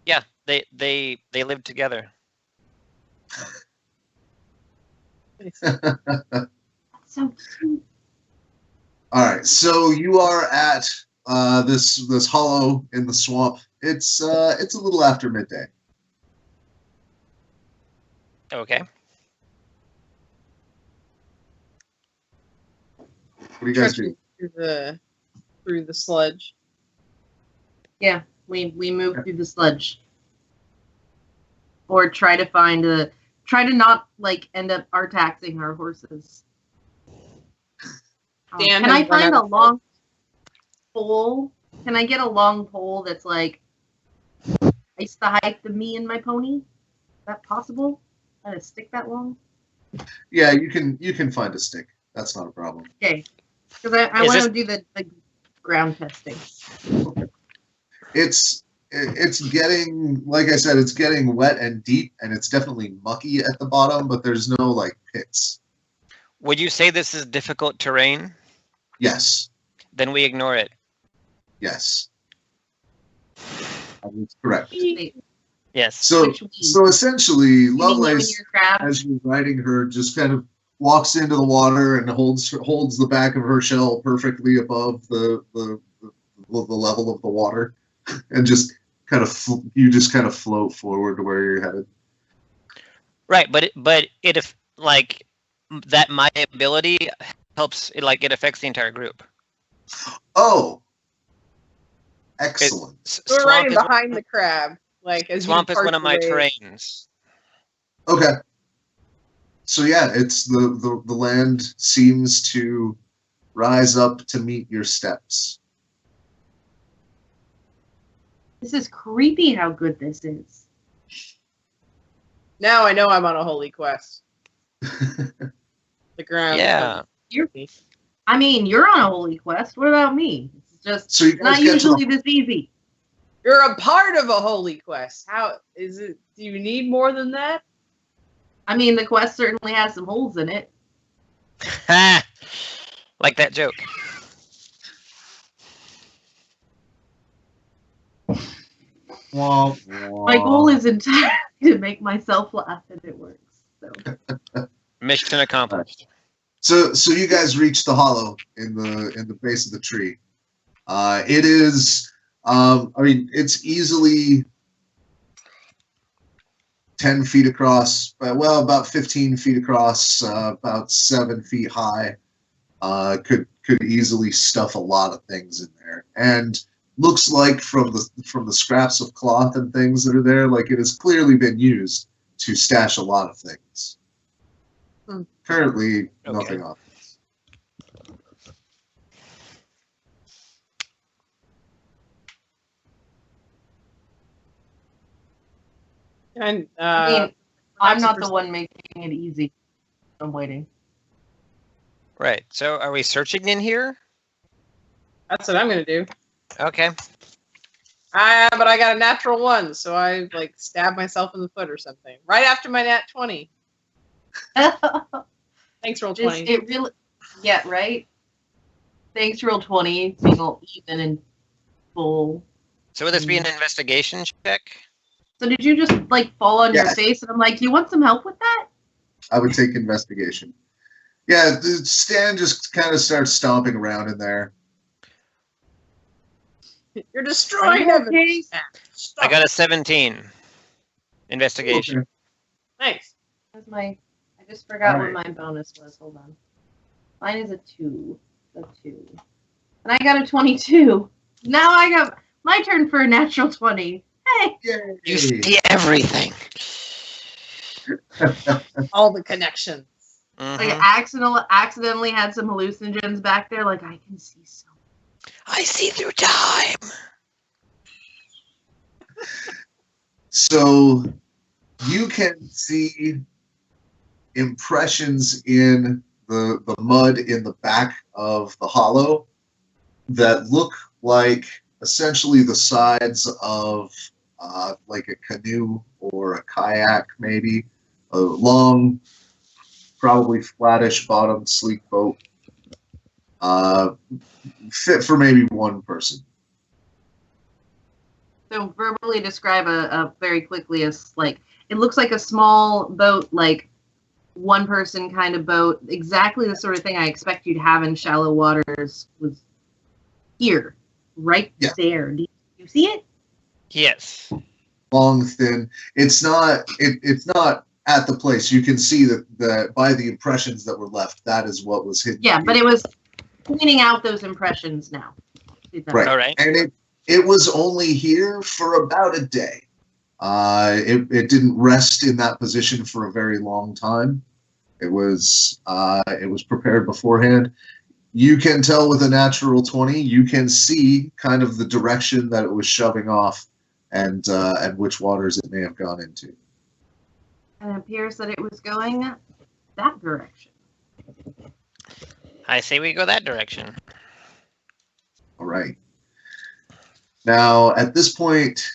Yeah. They lived together. That's so cute. All right, so you are at this hollow in the swamp. It's a little after midday. Okay. What do you guys do? Through the sludge. Yeah, we move through the sludge. Or try to not like end up taxing our horses. Can I find a long pole? Can I get a long pole that's like twice the height of me and my pony? Is that possible? Can I stick that long? Yeah, you can find a stick. That's not a problem. Okay, because I want to do the ground testing. Okay. It's getting, like I said, it's getting wet and deep, and it's definitely mucky at the bottom, but there's no like pits. Would you say this is difficult terrain? Yes. Then we ignore it. Yes. That is correct. Yes. So essentially, Lovelace, your crab? as you're riding her, just kind of walks into the water and holds the back of her shell perfectly above the level of the water, and just kind of float forward to where you're headed. Right, but it like that my ability helps. It affects the entire group. Oh, excellent. We're riding behind the crab. Like as swamp is one of my away. terrains. Okay. So yeah, it's the land seems to rise up to meet your steps. This is creepy how good this is. Now I know I'm on a holy quest. The ground. Yeah. I mean, you're on a holy quest. What about me? It's just So you guys not get to usually this easy. You're a part of a holy quest. How is it? Do you need more than that? I mean, the quest certainly has some holes in it. Ha! Like that joke. My goal is entirely to make myself laugh, and it works. So. Mission accomplished. So you guys reach the hollow in the base of the tree. It is, I mean, it's easily 10 feet across, well, about 15 feet across, about 7 feet high. Could easily stuff a lot of things in there, and looks like from the scraps of cloth and things that are there, like it has clearly been used to stash a lot of things. Currently, nothing on. And I mean, I'm not the one making it easy. I'm waiting. Right. So are we searching in here? That's what I'm gonna do. Okay. But I got a natural 1, so I like stabbed myself in the foot or something. Right after my nat 20. Thanks, roll 20. It really, yeah, right. Thanks, roll 20. Being all even and full. So would this be an investigation check? So did you just like fall on your Yes. face? And I'm like, do you want some help with that? I would take investigation. Yeah, Stan just kind of starts stomping around in there. You're destroying everything. I got a 17. Investigation. Okay. Nice. That's my. I just forgot Alright. what my bonus was. Hold on. Mine is a 2. A 2. And I got a 22. Now I got my turn for a natural 20. Hey. Yay. You see everything. All the connections. Like Mhm. accidentally had some hallucinogens back there. Like I can see so. I see through time. So you can see impressions in the mud in the back of the hollow that look like essentially the sides of like a canoe or a kayak, maybe a long, probably flattish bottom, sleek boat, fit for maybe one person. So verbally describe a very quickly as like it looks like a small boat, like one person kind of boat, exactly the sort of thing I expect you to have in shallow waters was here, right Yeah. there. Do you see it? Yes. Long, thin. It's not at the place. You can see that by the impressions that were left, that is what was hidden. Yeah, but it was pointing out those impressions now. Right. All right. And it was only here for about a day. It didn't rest in that position for a very long time. It was prepared beforehand. You can tell with a natural 20, you can see kind of the direction that it was shoving off and which waters it may have gone into. And it appears that it was going that direction. I say we go that direction. All right. Now, at this point,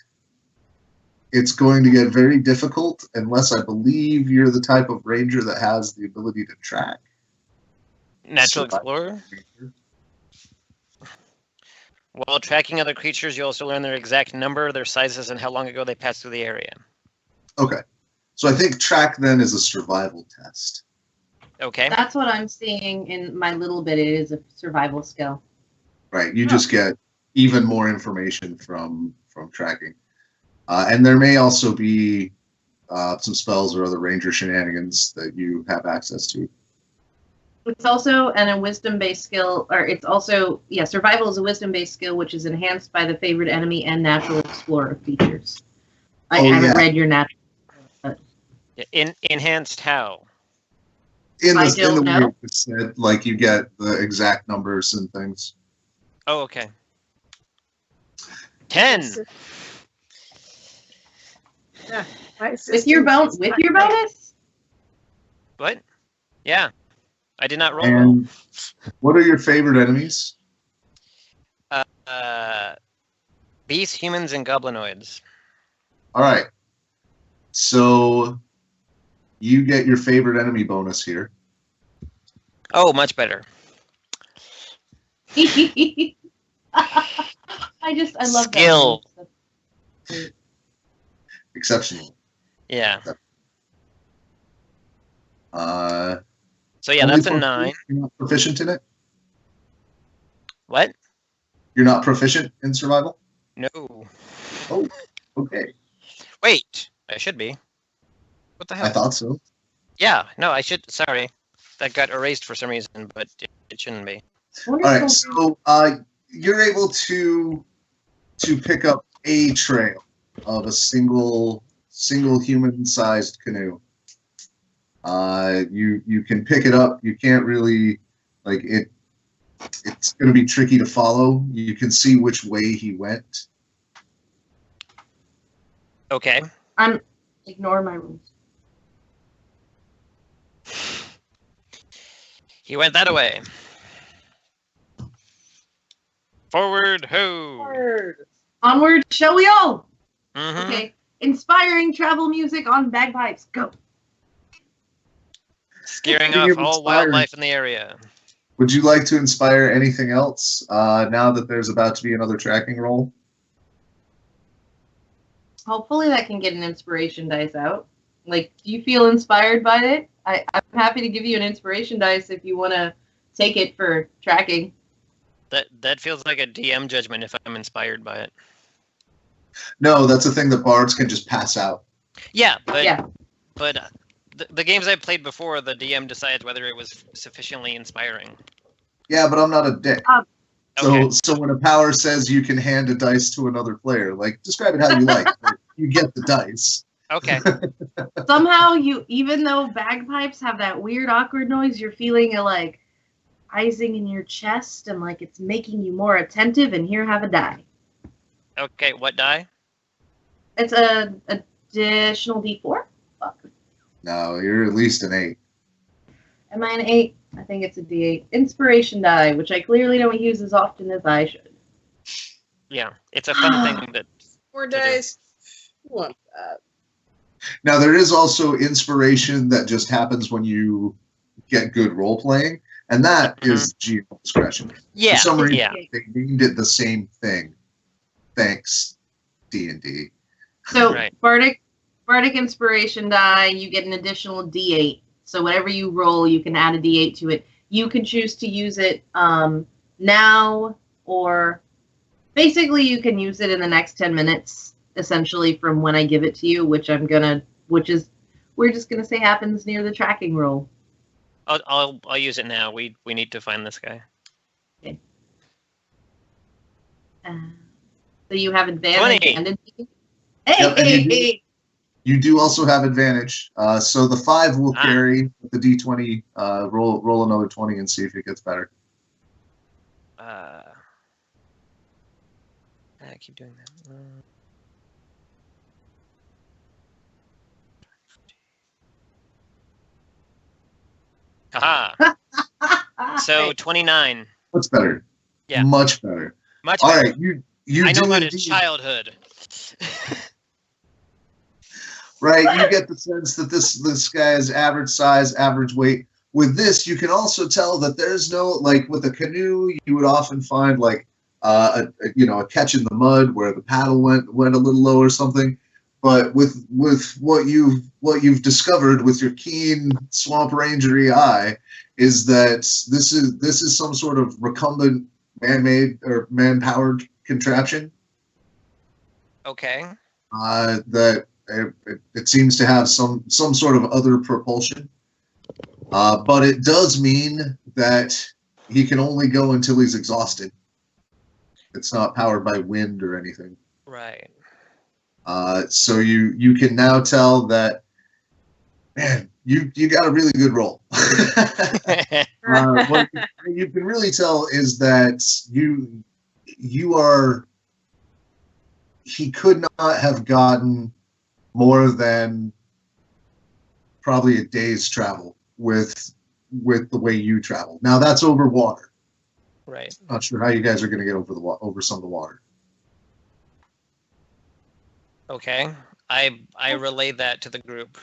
it's going to get very difficult unless I believe you're the type of ranger that has the ability to track. Natural So- explorer. While tracking other creatures, you also learn their exact number, their sizes, and how long ago they passed through the area. Okay. So I think track then is a survival test. Okay. That's what I'm seeing in my little bit. It is a survival skill. Right. You just get even more information from tracking. And there may also be some spells or other ranger shenanigans that you have access to. It's also a wisdom-based skill, or it's also, survival is a wisdom-based skill, which is enhanced by the favorite enemy and natural explorer features. I haven't read your natural. Enhanced how? In I the don't know. way it said, like you get the exact numbers and things. Oh, okay. 10. Yeah. With your bonus? What? Yeah. I did not roll well. And what are your favorite enemies? Beasts, humans, and goblinoids. All right. So you get your favorite enemy bonus here. Oh, much better. I love Skill. that. Exceptional. Yeah. So yeah, Only that's a for- 9. You're not proficient in it? What? You're not proficient in survival? No. Oh, okay. Wait, I should be. What the hell? I thought so. Yeah, no, I should. Sorry, that got erased for some reason, but it shouldn't be. All right, so you're able to pick up a trail of a single human-sized canoe. You can pick it up. You can't really like it. It's going to be tricky to follow. You can see which way he went. Okay. Ignore my rules. He went that way. Forward, ho! Onward, shall we all? Mhm. Okay. Inspiring travel music on bagpipes. Go. Scaring Speaking off of all inspiring- wildlife in the area. Would you like to inspire anything else now that there's about to be another tracking roll? Hopefully that can get an inspiration dice out. Like, do you feel inspired by it? I'm happy to give you an inspiration dice if you want to take it for tracking. That feels like a DM judgment if I'm inspired by it. No, that's a thing that bards can just pass out. Yeah, but Yeah. the games I've played before, the DM decides whether it was sufficiently inspiring. Yeah, but I'm not a dick. Okay. So when a power says you can hand a dice to another player, like describe it how you like. Like, you get the dice. Okay. Somehow even though bagpipes have that weird awkward noise, you're feeling a like rising in your chest and like it's making you more attentive, and here, have a die. Okay. What die? It's a additional D4. Fuck. No, you're at least an 8. Am I an 8? I think it's a D8. Inspiration die, which I clearly don't use as often as I should. Yeah, it's a fun thing that. 4 do. dice. You want that? Now there is also inspiration that just happens when you get good role playing, and that is GM discretion. Yeah. For some reason, Yeah. they named it the same thing. Thanks, D&D. So Right. Bardic inspiration die, you get an additional D8. So whatever you roll, you can add a D8 to it. You can choose to use it now, or basically you can use it in the next 10 minutes, essentially from when I give it to you, we're just gonna say happens near the tracking roll. I'll use it now. We need to find this guy. So you have advantage 20. and a D8. Yep, and you do- Hey! You do also have advantage. So the 5 will carry the D20. Roll another 20 and see if it gets better. I keep doing that. Haha. So 29. What's better? Yeah. Much better. Much All better. right, you I know do about his indeed- childhood. Right, you get the sense that this guy is average size, average weight. With this, you can also tell that there's no, like with a canoe, you would often find like a catch in the mud where the paddle went a little low or something. But with what you've discovered with your keen swamp rangery eye is that this is some sort of recumbent man-made or man-powered contraption. Okay. That it seems to have some sort of other propulsion. But it does mean that he can only go until he's exhausted. It's not powered by wind or anything. Right. So you can now tell that, man, you got a really good roll. What you can really tell is that he could not have gotten more than probably a day's travel with with the way you travel. Now that's over water. Right. Not sure how you guys are going to get over over some of the water. Okay. I relay that to the group.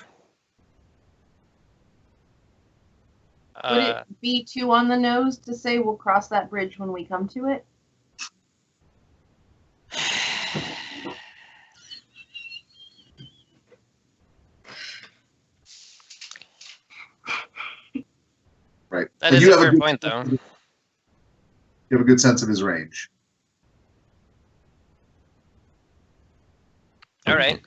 Would it be too on the nose to say we'll cross that bridge when we come to it? Right. That But is you a have fair good point, though. You have a good sense of his range. All right.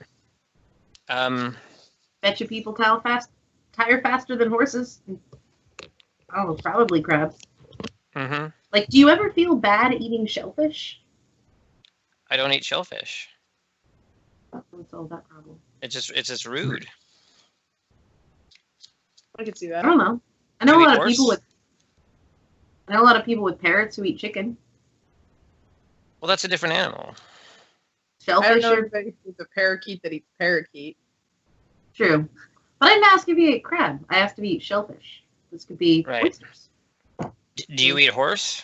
Bet you people tire faster than horses. I don't know, probably crabs. Mm-hmm. Like, do you ever feel bad eating shellfish? I don't eat shellfish. That would solve that problem. It's just rude. I could see I that. don't know. I Do know you a eat lot of people horse? I know a lot of people with parrots who eat chicken. Well, that's a different animal. I don't Shellfish know are anybody who's a parakeet that eats parakeet. true. But I didn't ask if you ate crab. I asked if you eat shellfish. This could be Right. oysters. Do you eat horse?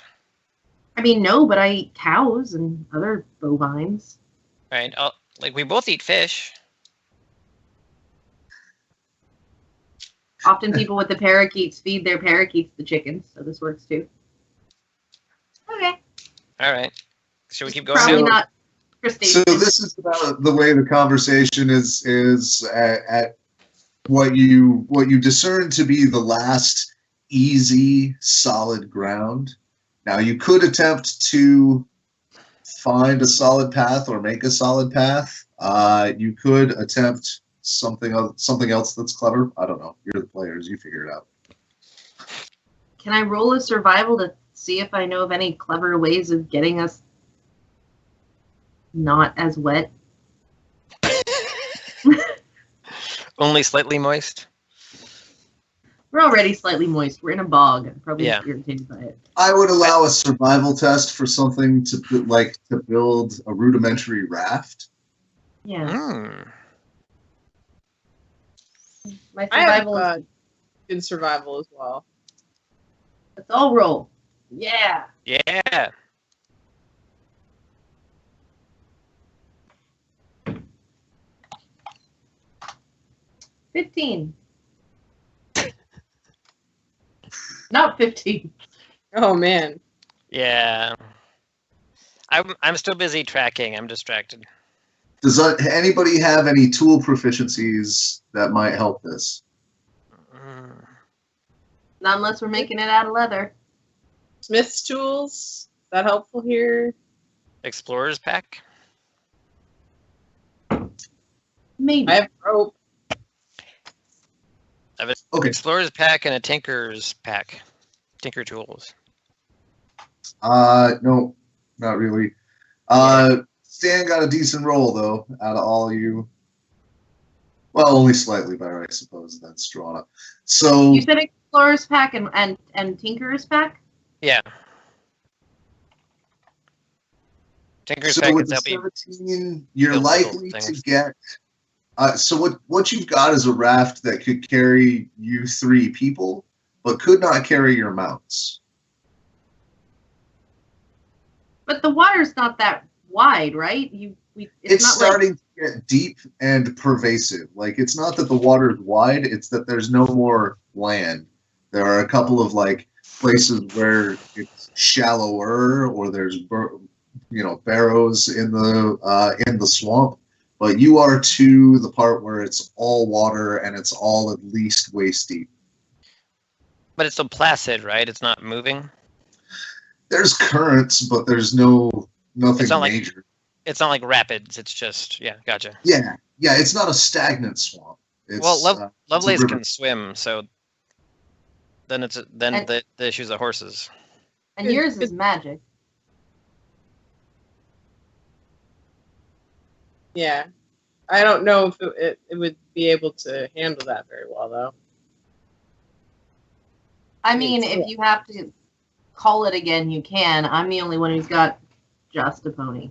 I mean, no, but I eat cows and other bovines. Right. Like we both eat fish. Often people with the parakeets feed their parakeets the chickens, so this works too. Okay. All right. Should we keep going? Probably now? not So crustaceans. this is about the way the conversation is at what you discern to be the last easy solid ground. Now you could attempt to find a solid path or make a solid path. You could attempt something else that's clever. I don't know. You're the players. You figure it out. Can I roll a survival to see if I know of any clever ways of getting us not as wet? Only slightly moist. We're already slightly moist. We're in a bog. I'm probably Yeah. irritated by it. I would allow a survival test for something to build a rudimentary raft. Yeah. Mm. My I have survival is good survival as well. let's all roll. Yeah. Yeah. $15. Not 15. Oh man. Yeah. I'm still busy tracking. I'm distracted. Does anybody have any tool proficiencies that might help this? Mm. Not unless we're making it out of leather. Smith's tools. Is that helpful here? Explorer's pack. Maybe. I have rope. I have an Okay. explorer's pack and a tinker's pack. Tinker tools. No, not really. Stan got a decent roll though, out of all you. Well, only slightly better, I suppose, than Strana. So You said explorer's pack and tinker's pack? Yeah. Tinker's so pack with is the helping. 17, you're build likely little to things. get. So what you've got is a raft that could carry you 3 people, but could not carry your mounts. But the water's not that wide, right? It's not starting to get deep and pervasive. Like, it's not that the water is wide, it's that there's no more land. There are a couple of places where it's shallower, or there's barrows in the swamp. But you are to the part where it's all water and it's all at least waist deep. But it's still placid, right? It's not moving. There's currents, but there's nothing It's not major. It's not like rapids. It's just gotcha. Yeah, it's not a stagnant swamp. It's, Well, Lovelace river. can swim, so then the issue's the horses. And yours is magic. Yeah. I don't know if it would be able to handle that very well, though. I mean, if you have to call it again, you can. I'm the only one who's got just a pony.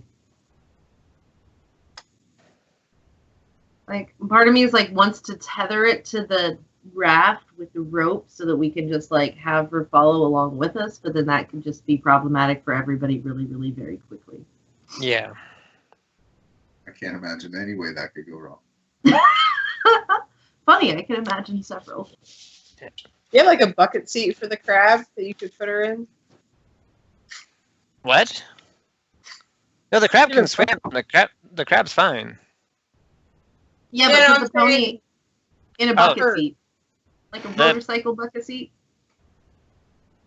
Like, part of me is wants to tether it to the raft with the rope so that we can just like have her follow along with us, but then that could just be problematic for everybody really, really very quickly. Yeah. I can't imagine any way that could go wrong. Funny, I can imagine several. You have like a bucket seat for the crab that you could put her in? What? No, the crab Yeah, can swim. The crab's fine. Yeah, Yeah, but I'm put the pony saying- in a bucket Oh. seat. Like a The- motorcycle bucket seat?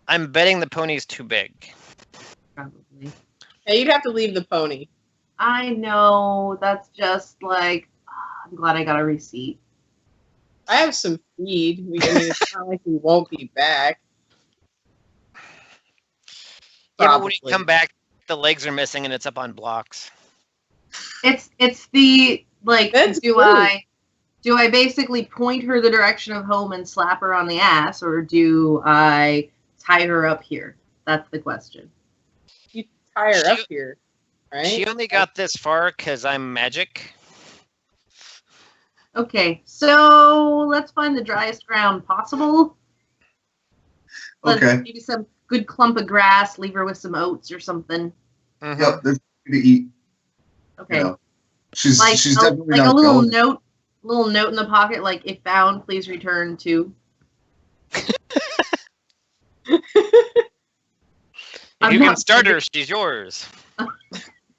I'm betting the pony's too big. Probably. Yeah, you'd have to leave the pony. I know, that's just like, I'm glad I got a receipt. I have some feed. I mean, it's not like we won't be back. Yeah, but when you Probably. come back, the legs are missing and it's up on blocks. It's the, like, That's do true. I basically point her the direction of home and slap her on the ass, or do I tie her up here? That's the question. You tie her She- up here, right? She only got this far because I'm magic. Okay, so let's find the driest ground possible. Let's Okay. maybe some good clump of grass, leave her with some oats or something. Mhm. Yep, there's something to eat. Okay. You know. She's Like, definitely like not a little going. note in the pocket, like if found, please return to. If I'm you can not start kidding. her, she's yours.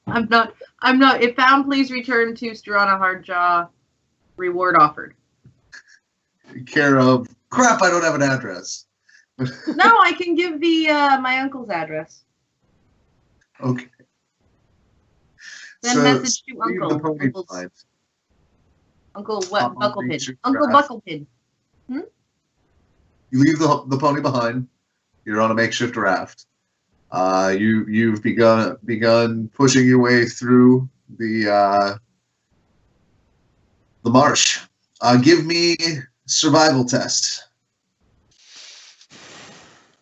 I'm not. If found, please return to Strana Hardjaw. Reward offered. Care of crap. I don't have an address. No, I can give the my uncle's address. Okay. Send message to leave the uncle. pony Uncle's- behind. Uncle what? Pop on Bucklepin. nature Uncle grass. Bucklepin. You leave the pony behind. You're on a makeshift raft. You've begun pushing your way through the marsh. Give me survival test.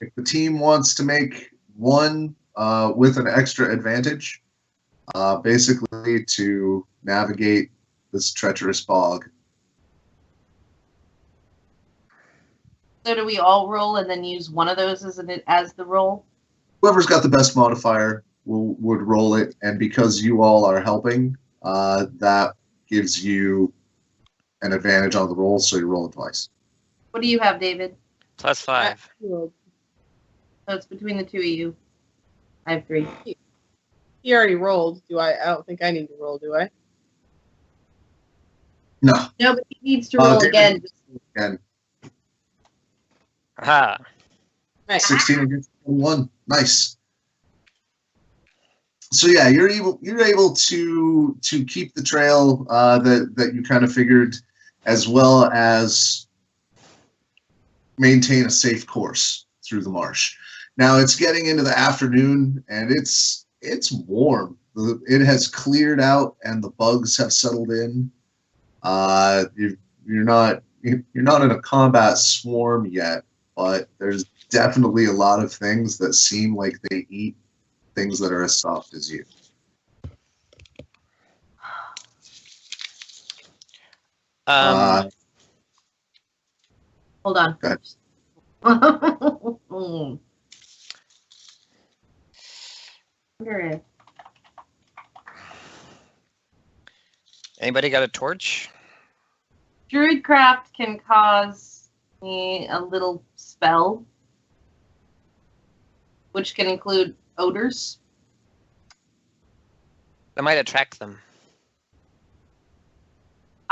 If the team wants to make one with an extra advantage, basically to navigate this treacherous bog. So do we all roll and then use one of those as the roll? Whoever's got the best modifier would roll it, and because you all are helping, that gives you an advantage on the roll, so you roll it twice. What do you have, David? +5. So it's between the two of you. I have 3. He already rolled. I don't think I need to roll, do I? No, No, but he needs to roll David. again. and Aha. Nice. 16 against 21. Nice. So yeah, you're able to keep the trail that you kind of figured, as well as maintain a safe course through the marsh. Now it's getting into the afternoon, and it's warm. It has cleared out, and the bugs have settled in. You're not in a combat swarm yet, but there's definitely a lot of things that seem like they eat things that are as soft as you. Hold on. Go ahead. Wonder if Anybody got a torch? Druidcraft can cause me a little spell, which can include odors. That might attract them.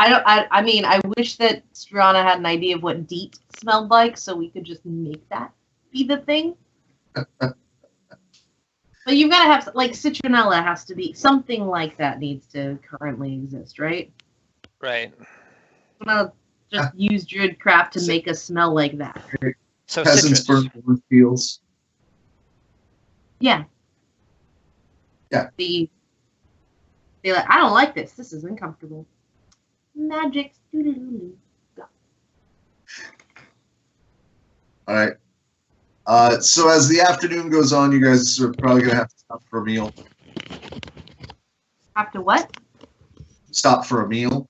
I mean, I wish that Strana had an idea of what DEET smelled like, so we could just make that be the thing. But you've got to have, like, citronella has to be, something like that needs to currently exist, right? Right. I'm gonna just use Druidcraft to make us smell like that. So Peasants citrus. burn wood fields. Yeah. Yeah. They're like, I don't like this. This is uncomfortable. Magic. Doo-doo-doo-doo. All right. So as the afternoon goes on, you guys are probably gonna have to stop for a meal. Have to what? Stop for a meal.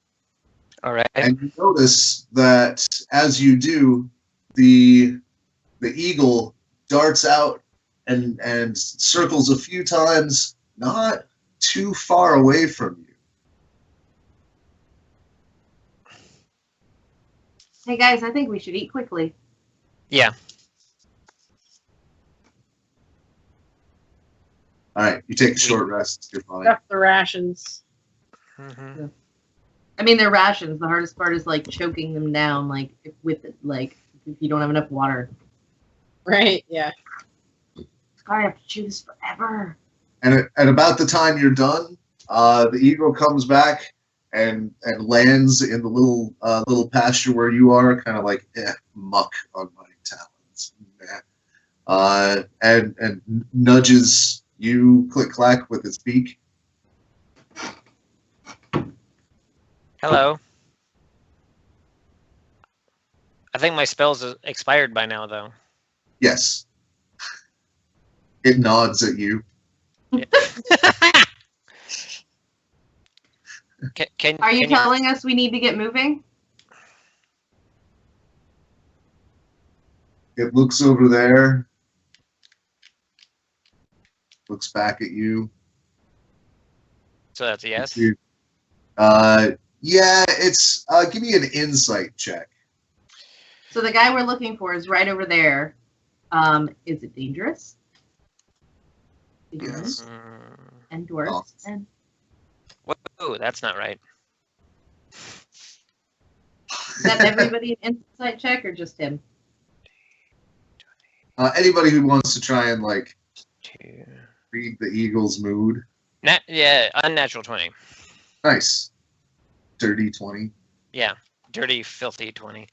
All right. And you notice that as you do, the eagle darts out and circles a few times, not too far away from you. Hey guys, I think we should eat quickly. Yeah. All right, you take a short rest. You're fine. Stuff the rations. Mm-hmm. I mean, they're rations. The hardest part is like choking them down, like if you don't have enough water. Right? Yeah. God, I have to chew this forever. And at about the time you're done, the eagle comes back and lands in the little pasture where you are, kind of like muck on my talons, and nudges you click clack with its beak. Hello. I think my spell's expired by now, though. Yes. It nods at you. Yeah. Are you telling us we need to get moving? It looks over there. Looks back at you. So that's a yes? Yeah, it's give me an insight check. So the guy we're looking for is right over there. Is it dangerous? Yes. And dwarves and Whoa, that's not right. is that everybody an insight check or just him? Anybody who wants to try and Two. read the eagle's mood. Yeah, unnatural 20. Nice. Dirty 20. Yeah, dirty, filthy 20.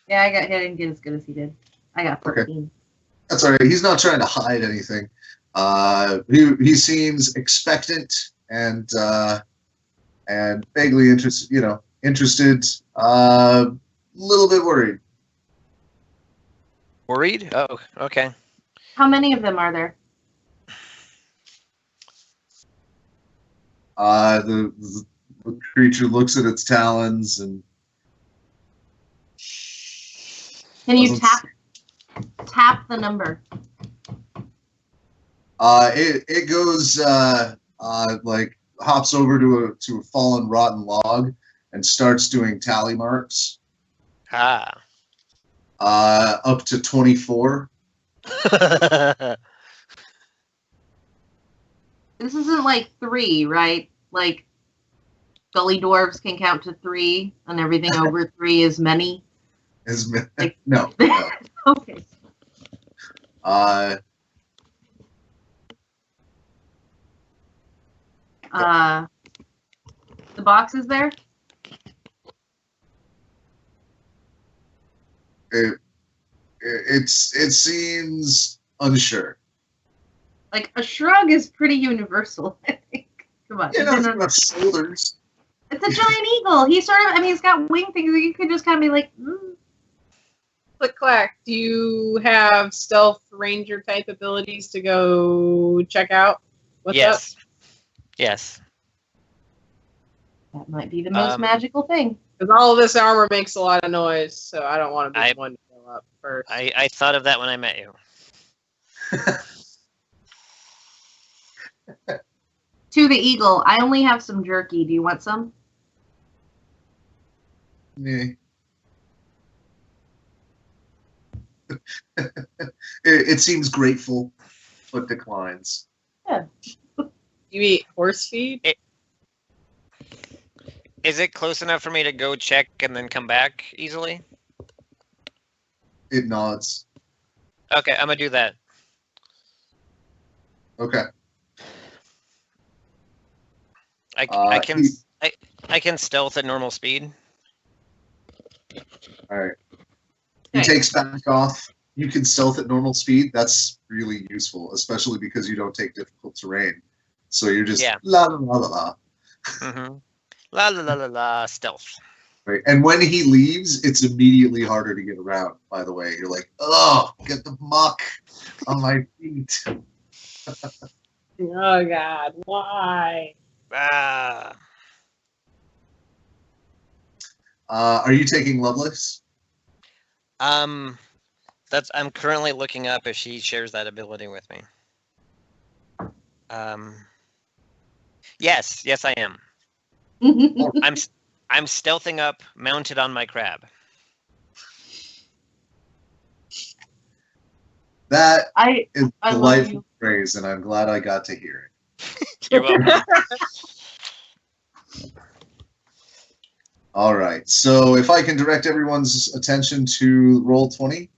Yeah, I didn't get as good as he did. I got 14. That's all right. He's not trying to hide anything. He seems expectant and vaguely interested. Interested. Little bit worried. Worried? Oh, okay. How many of them are there? The creature looks at its talons and. Can you tap the number? It goes hops over to a fallen rotten log and starts doing tally marks. Up to 24. This isn't like 3, right? Like gully dwarves can count to 3, and everything over 3 is many. No. Okay. The box is there. It seems unsure. Like a shrug is pretty universal, I think. Come on. It's got shoulders. It's a giant eagle. He's he's got wing things. You could just kind of be like, Click clack. Do you have stealth ranger type abilities to go check out what's up? Yes. That might be the most magical thing. Because all of this armor makes a lot of noise, so I don't want to be the one to go up first. I thought of that when I met you. To the eagle, I only have some jerky. Do you want some? Yeah. It seems grateful, but declines. Yeah. You eat horse feed? Is it close enough for me to go check and then come back easily? It nods. Okay, I'm gonna do that. Okay. I can stealth at normal speed. All right. He Nice. takes back off. You can stealth at normal speed. That's really useful, especially because you don't take difficult terrain. So you're just la la la la la. Mm-hmm. La la la la la stealth. Right. And when he leaves, it's immediately harder to get around, by the way. You're like, oh, get the muck on my feet. Oh God, why? Are you taking Lovelace? I'm currently looking up if she shares that ability with me. Yes, I am. I'm stealthing up, mounted on my crab. That I is I love delightful you. phrase, and I'm glad I got to hear it. You're welcome. All right. So if I can direct everyone's attention to roll 20.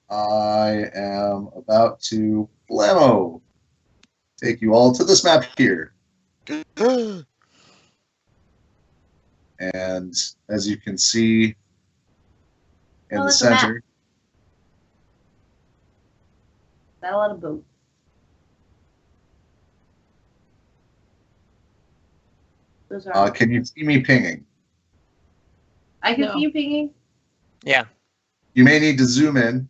I am about to blammo take you all to this map here. And as you can see in the it's a map. center, Got a lot of boats. Those are. can you see me pinging? I can No. see you pinging. Yeah. You may need to zoom in.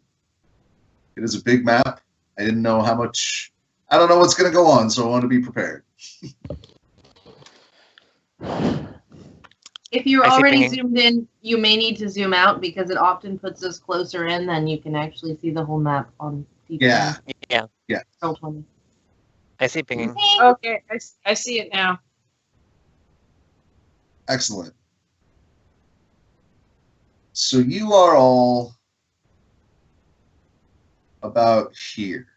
It is a big map. I didn't know how much. I don't know what's going to go on, so I want to be prepared. If you're I see already pinging. zoomed in, you may need to zoom out because it often puts us closer in than you can actually see the whole map on TV. Yeah. Yeah. Roll 20. I see pinging. Okay, I see it now. Excellent. So you are all about here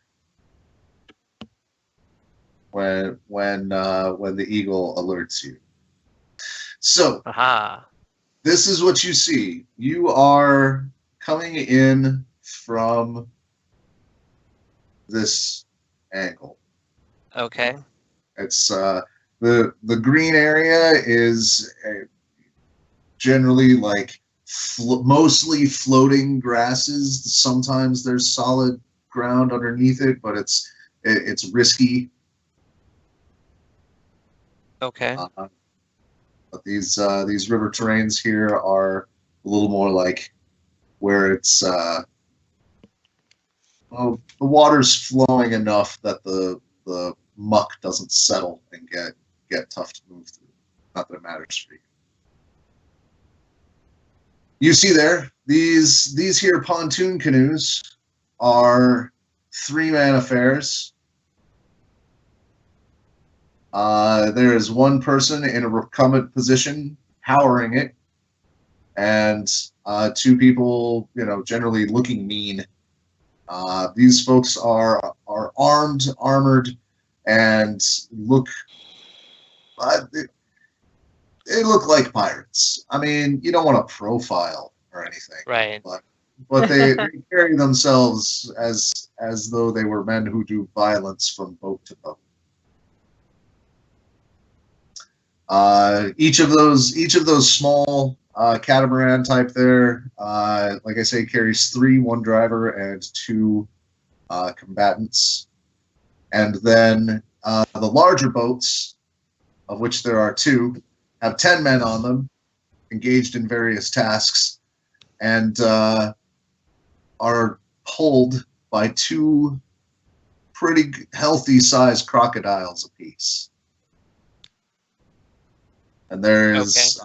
when the eagle alerts you. So Aha. this is what you see. You are coming in from this angle. Okay. It's the green area is generally like mostly floating grasses. Sometimes there's solid ground underneath it, but it's risky. Okay. But these river terrains here are a little more like where it's well, the water's flowing enough that the muck doesn't settle and get tough to move through. Not that it matters for you. You see there, these here pontoon canoes are 3-man affairs. There is one person in a recumbent position powering it, and 2 people, generally looking mean. These folks are armed, armored, and look. They look like pirates. I mean, you don't want to profile or anything, Right. but they carry themselves as though they were men who do violence from boat to boat. Each of those small catamaran type there, like I say, carries 3, 1 driver and 2 combatants, and then the larger boats, of which there are 2, have 10 men on them, engaged in various tasks, and are pulled by 2 pretty healthy-sized crocodiles apiece. And there's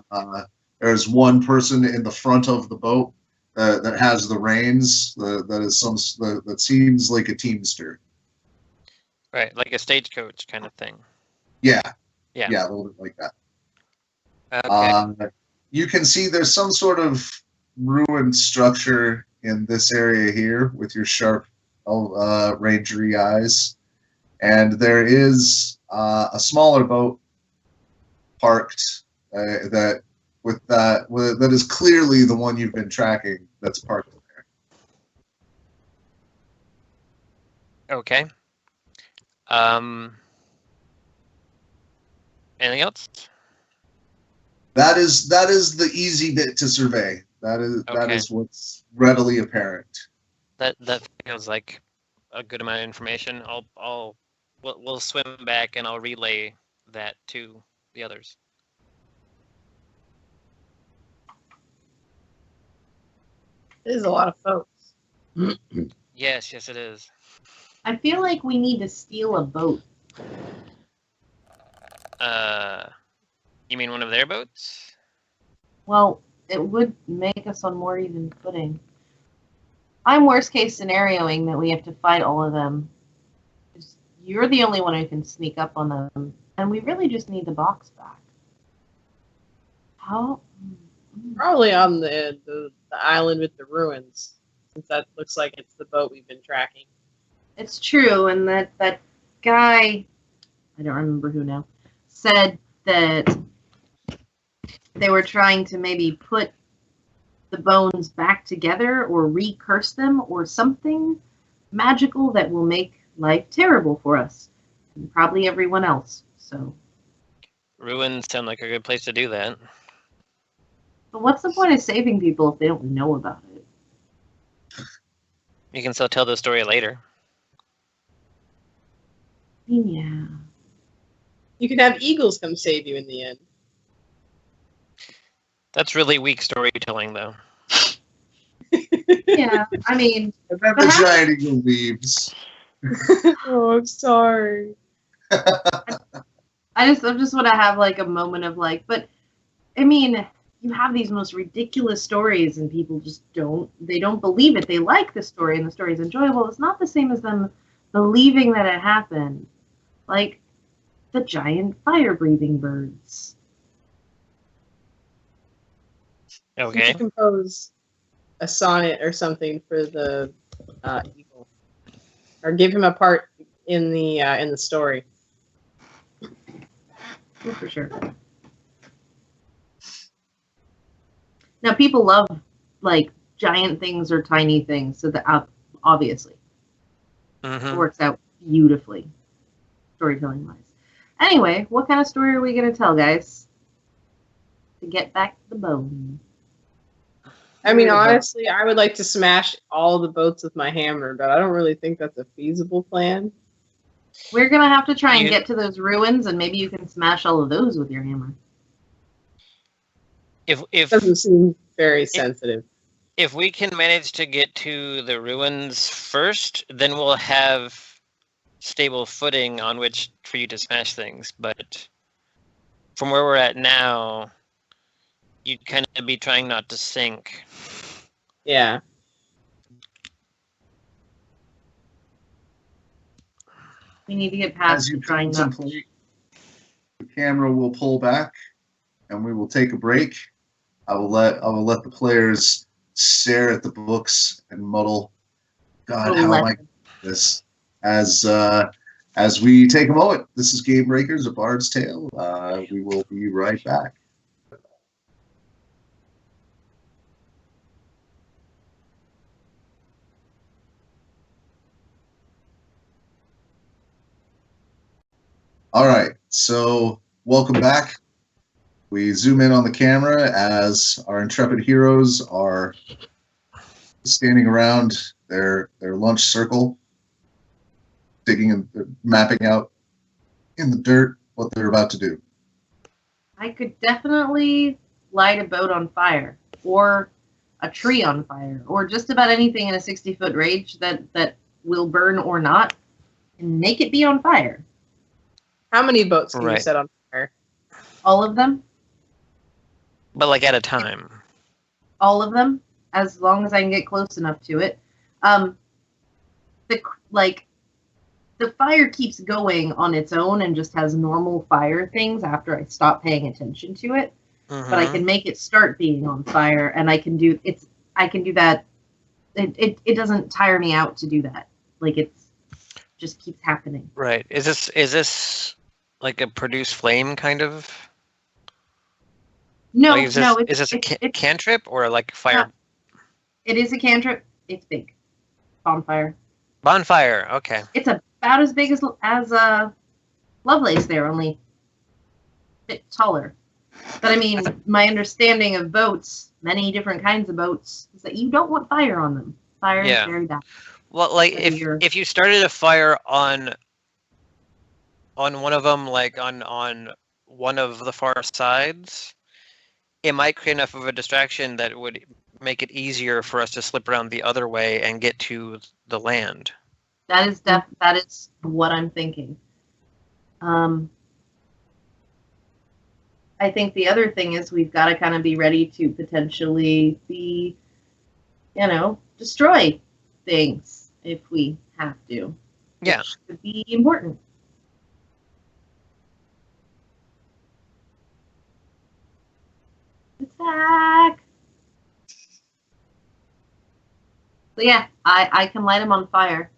one person in the front of the boat that has the reins. That seems like a teamster. Right. Like a stagecoach kind of thing. Yeah, Yeah. a little bit like that. Okay. You can see there's some sort of ruined structure in this area here with your sharp, rangery eyes, and there is a smaller boat parked that is clearly the one you've been tracking. That's parked there. Okay. Anything else? That is the easy bit to survey. That is what's readily apparent. That feels like a good amount of information. We'll swim back and I'll relay that to the others. This is a lot of folks. Yes, it is. I feel like we need to steal a boat. You mean one of their boats? Well, it would make us on more even footing. I'm worst case scenarioing that we have to fight all of them. You're the only one who can sneak up on them, and we really just need the box back. How? Probably on the island with the ruins, since that looks like it's the boat we've been tracking. It's true, and that guy, I don't remember who now, said that they were trying to maybe put the bones back together or recurse them or something magical that will make life terrible for us and probably everyone else. So Ruins sound like a good place to do that. but what's the point of saving people if they don't know about it? You can still tell the story later. I mean, yeah. You could have eagles come save you in the end. That's really weak storytelling, though. Yeah, I mean, And then the giant eagle leaves. Oh, I'm sorry. I just want to have like a moment of like, but I mean, you have these most ridiculous stories and people just don't believe it. They like the story and the story is enjoyable. It's not the same as them believing that it happened. Like the giant fire-breathing birds. You Okay. should compose a sonnet or something for the eagle, or give him a part in the story. Yeah, for sure. Now, people love like giant things or tiny things, so that obviously it Mm-hmm. works out beautifully, storytelling wise. Anyway, what kind of story are we gonna tell, guys? To get back to the bone. I mean, honestly, I would like to smash all the boats with my hammer, but I don't really think that's a feasible plan. We're gonna have to try and You- get to those ruins, and maybe you can smash all of those with your hammer. If Doesn't seem very sensitive. if we can manage to get to the ruins first, then we'll have stable footing on which for you to smash things. But from where we're at now, you'd kind of be trying not to sink. Yeah. We need to get As past you trying not. contemplate, the camera will pull back, and we will take a break. I will let the players stare at the books and muddle, "God, how am I doing this?" As we take a moment. This is GameBreakers, A Bard's Tale. We will be right back. All right, so welcome back. We zoom in on the camera as our intrepid heroes are standing around their lunch circle, digging and mapping out in the dirt what they're about to do. I could definitely light a boat on fire, or a tree on fire, or just about anything in a 60-foot range that will burn or not, and make it be on fire. How many boats can you Right. set on fire? All of them. But like at a time. All of them, as long as I can get close enough to it. The fire keeps going on its own and just has normal fire things after I stop paying attention to it. But I can make it start being on fire, and I can do that. It doesn't tire me out to do that. Like it's just keeps happening. Right. Is this like a produce flame kind of? No, Like, is no, this a it's cantrip or like fire? it is a cantrip. It's big. Bonfire. Bonfire. Okay. It's about as big as Lovelace there, only a bit taller. But I mean, my understanding of boats, many different kinds of boats, is that you don't want fire on them. Fire Yeah. is very bad. Well, like Every year. if you started a fire on one of them, like on one of the far sides, it might create enough of a distraction that would make it easier for us to slip around the other way and get to the land. That is that is what I'm thinking. I think the other thing is we've got to kind of be ready to potentially be, destroy things if we have to. Yeah. Which could be important. Attack! So yeah, I can light them on fire.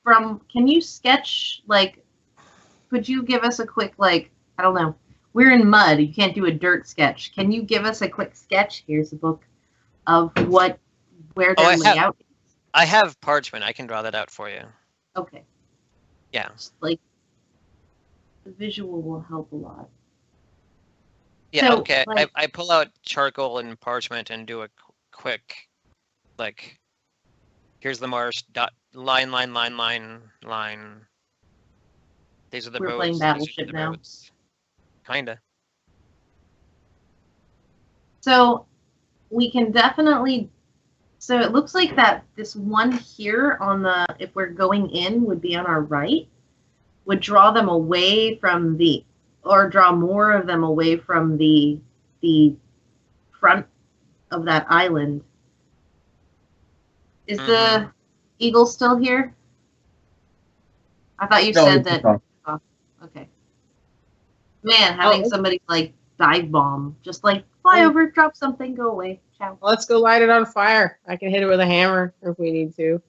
Can you sketch, could you give us a quick, I don't know, we're in mud, you can't do a dirt sketch. Can you give us a quick sketch? Here's a book of where their layout is. I have parchment. I can draw that out for you. Okay. Yeah. The visual will help a lot. Yeah, So, okay. I pull out charcoal and parchment and do a quick, here's the marsh, line. These are the boats. We're playing Battleship now. Boats. Kinda. So we can definitely. So it looks like that this one here if we're going in, would be on our right, would draw them away from or draw more of them away from the front of that island. Is the eagle still here? I thought you said that. Oh, okay. Man, having somebody dive bomb, just fly over, drop something, go away. Ciao. Let's go light it on fire. I can hit it with a hammer if we need to.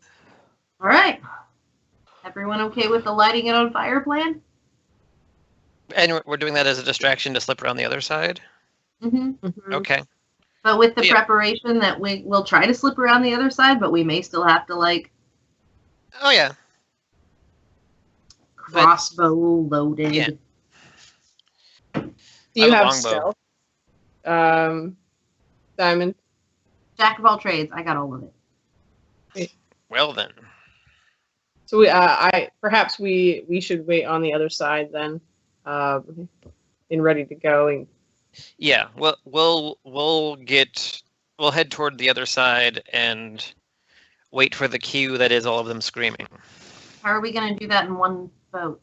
All right. Everyone okay with the lighting it on fire plan? And we're doing that as a distraction to slip around the other side? Mm-hmm. Okay. But with the preparation that we'll try to slip around the other side, but we may still have to Oh yeah. Crossbow loaded. Yeah. Do you have stealth? Diamond? Jack of all trades. I got all of it. Well then. So perhaps we should wait on the other side then, and ready to go. Yeah, we'll head toward the other side and wait for the cue that is all of them screaming. How are we going to do that in one boat?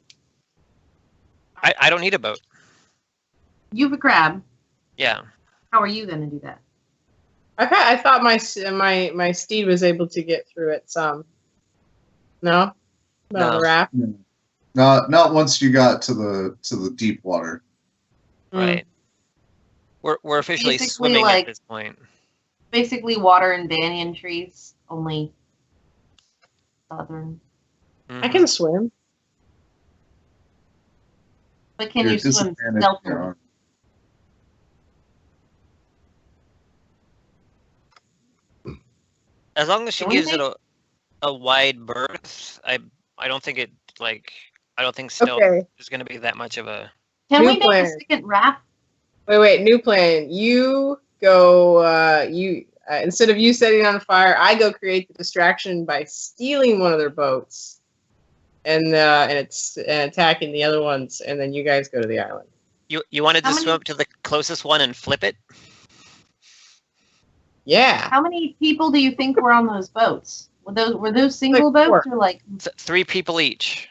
I don't need a boat. You have a crab. Yeah. How are you going to do that? I thought my steed was able to get through it some. No? No. A raft? Not once you got to the deep water. Right. We're officially Basically, swimming at this point. Basically water and banyan trees, only southern. I can swim. But can you swim stealthily? As long as she gives it a wide berth, I don't think stealth is going to be that much of a. Can we make a second raft? Wait, new plan. You go. Instead of you setting on fire, I go create the distraction by stealing one of their boats, and attacking the other ones, and then you guys go to the island. You wanted to swim up to the closest one and flip it? Yeah. How many people do you think were on those boats? Were those single boats or 3 people each?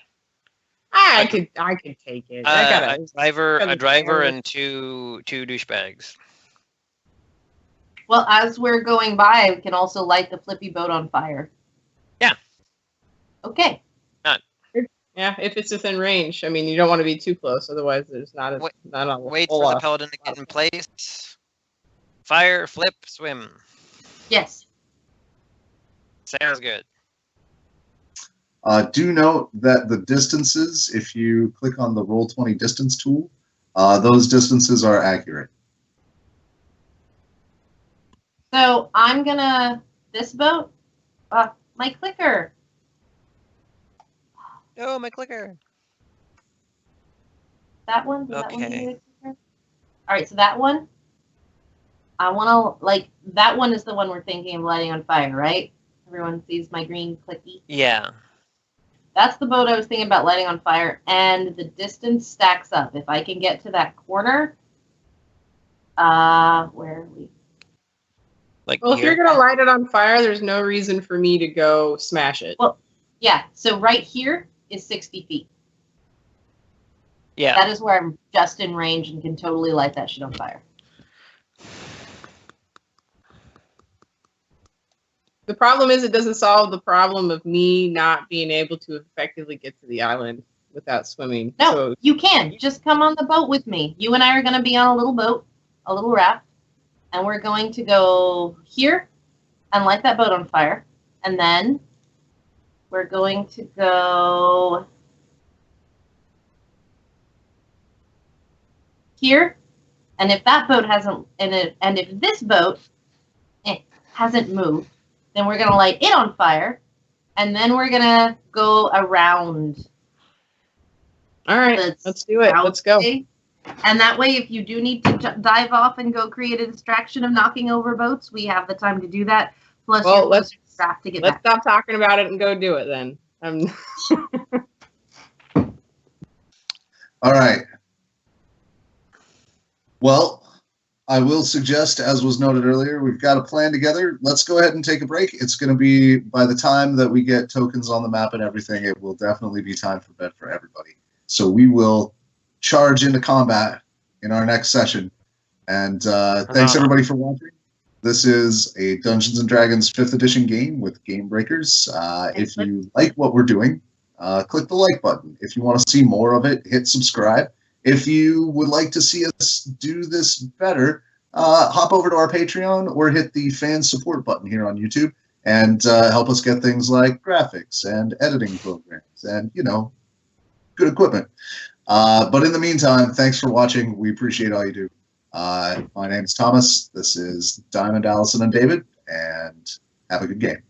I could take it. A driver, and two douchebags. Well, as we're going by, we can also light the flippy boat on fire. Yeah. Okay. Yeah, if it's within range. I mean, you don't want to be too close, otherwise there's not a wait for the paladin to get in place. Fire, flip, swim. Yes. Sounds good. Do note that the distances, if you click on the Roll20 distance tool, those distances are accurate. So I'm this boat, my clicker. Oh, my clicker. That one? Okay. That one give me the clicker? All right, so that one, I want to, that one is the one we're thinking of lighting on fire, right? Everyone sees my green clicky? Yeah. That's the boat I was thinking about lighting on fire, and the distance stacks up. If I can get to that corner, where are we? Well, if you're going to light it on fire, there's no reason for me to go smash it. Well, yeah, so right here is 60 feet. Yeah. That is where I'm just in range and can totally light that shit on fire. The problem is it doesn't solve the problem of me not being able to effectively get to the island without swimming. No, So you can. Just come on the boat with me. You and I are going to be on a little boat, a little raft, and we're going to go here and light that boat on fire. And then we're going to go here. And if that boat hasn't, and if this boat hasn't moved, then we're going to light it on fire. And then we're going to go around. all right, let's do it. Let's go. And that way, if you do need to dive off and go create a distraction of knocking over boats, we have the time to do that. Plus, Well, let's to get let's back. stop talking about it and go do it then. All right. Well, I will suggest, as was noted earlier, we've got a plan together. Let's go ahead and take a break. It's going to be, by the time that we get tokens on the map and everything, it will definitely be time for bed for everybody. So we will charge into combat in our next session. And thanks everybody for watching. This is a Dungeons & Dragons 5th edition game with GameBreakers. If you like what we're doing, click the like button. If you want to see more of it, hit subscribe. If you would like to see us do this better, hop over to our Patreon or hit the fan support button here on YouTube and help us get things like graphics and editing programs and, you know, good equipment. But in the meantime, thanks for watching. We appreciate all you do. My name's Thomas. This is Diamond, Allison, and David, and have a good game.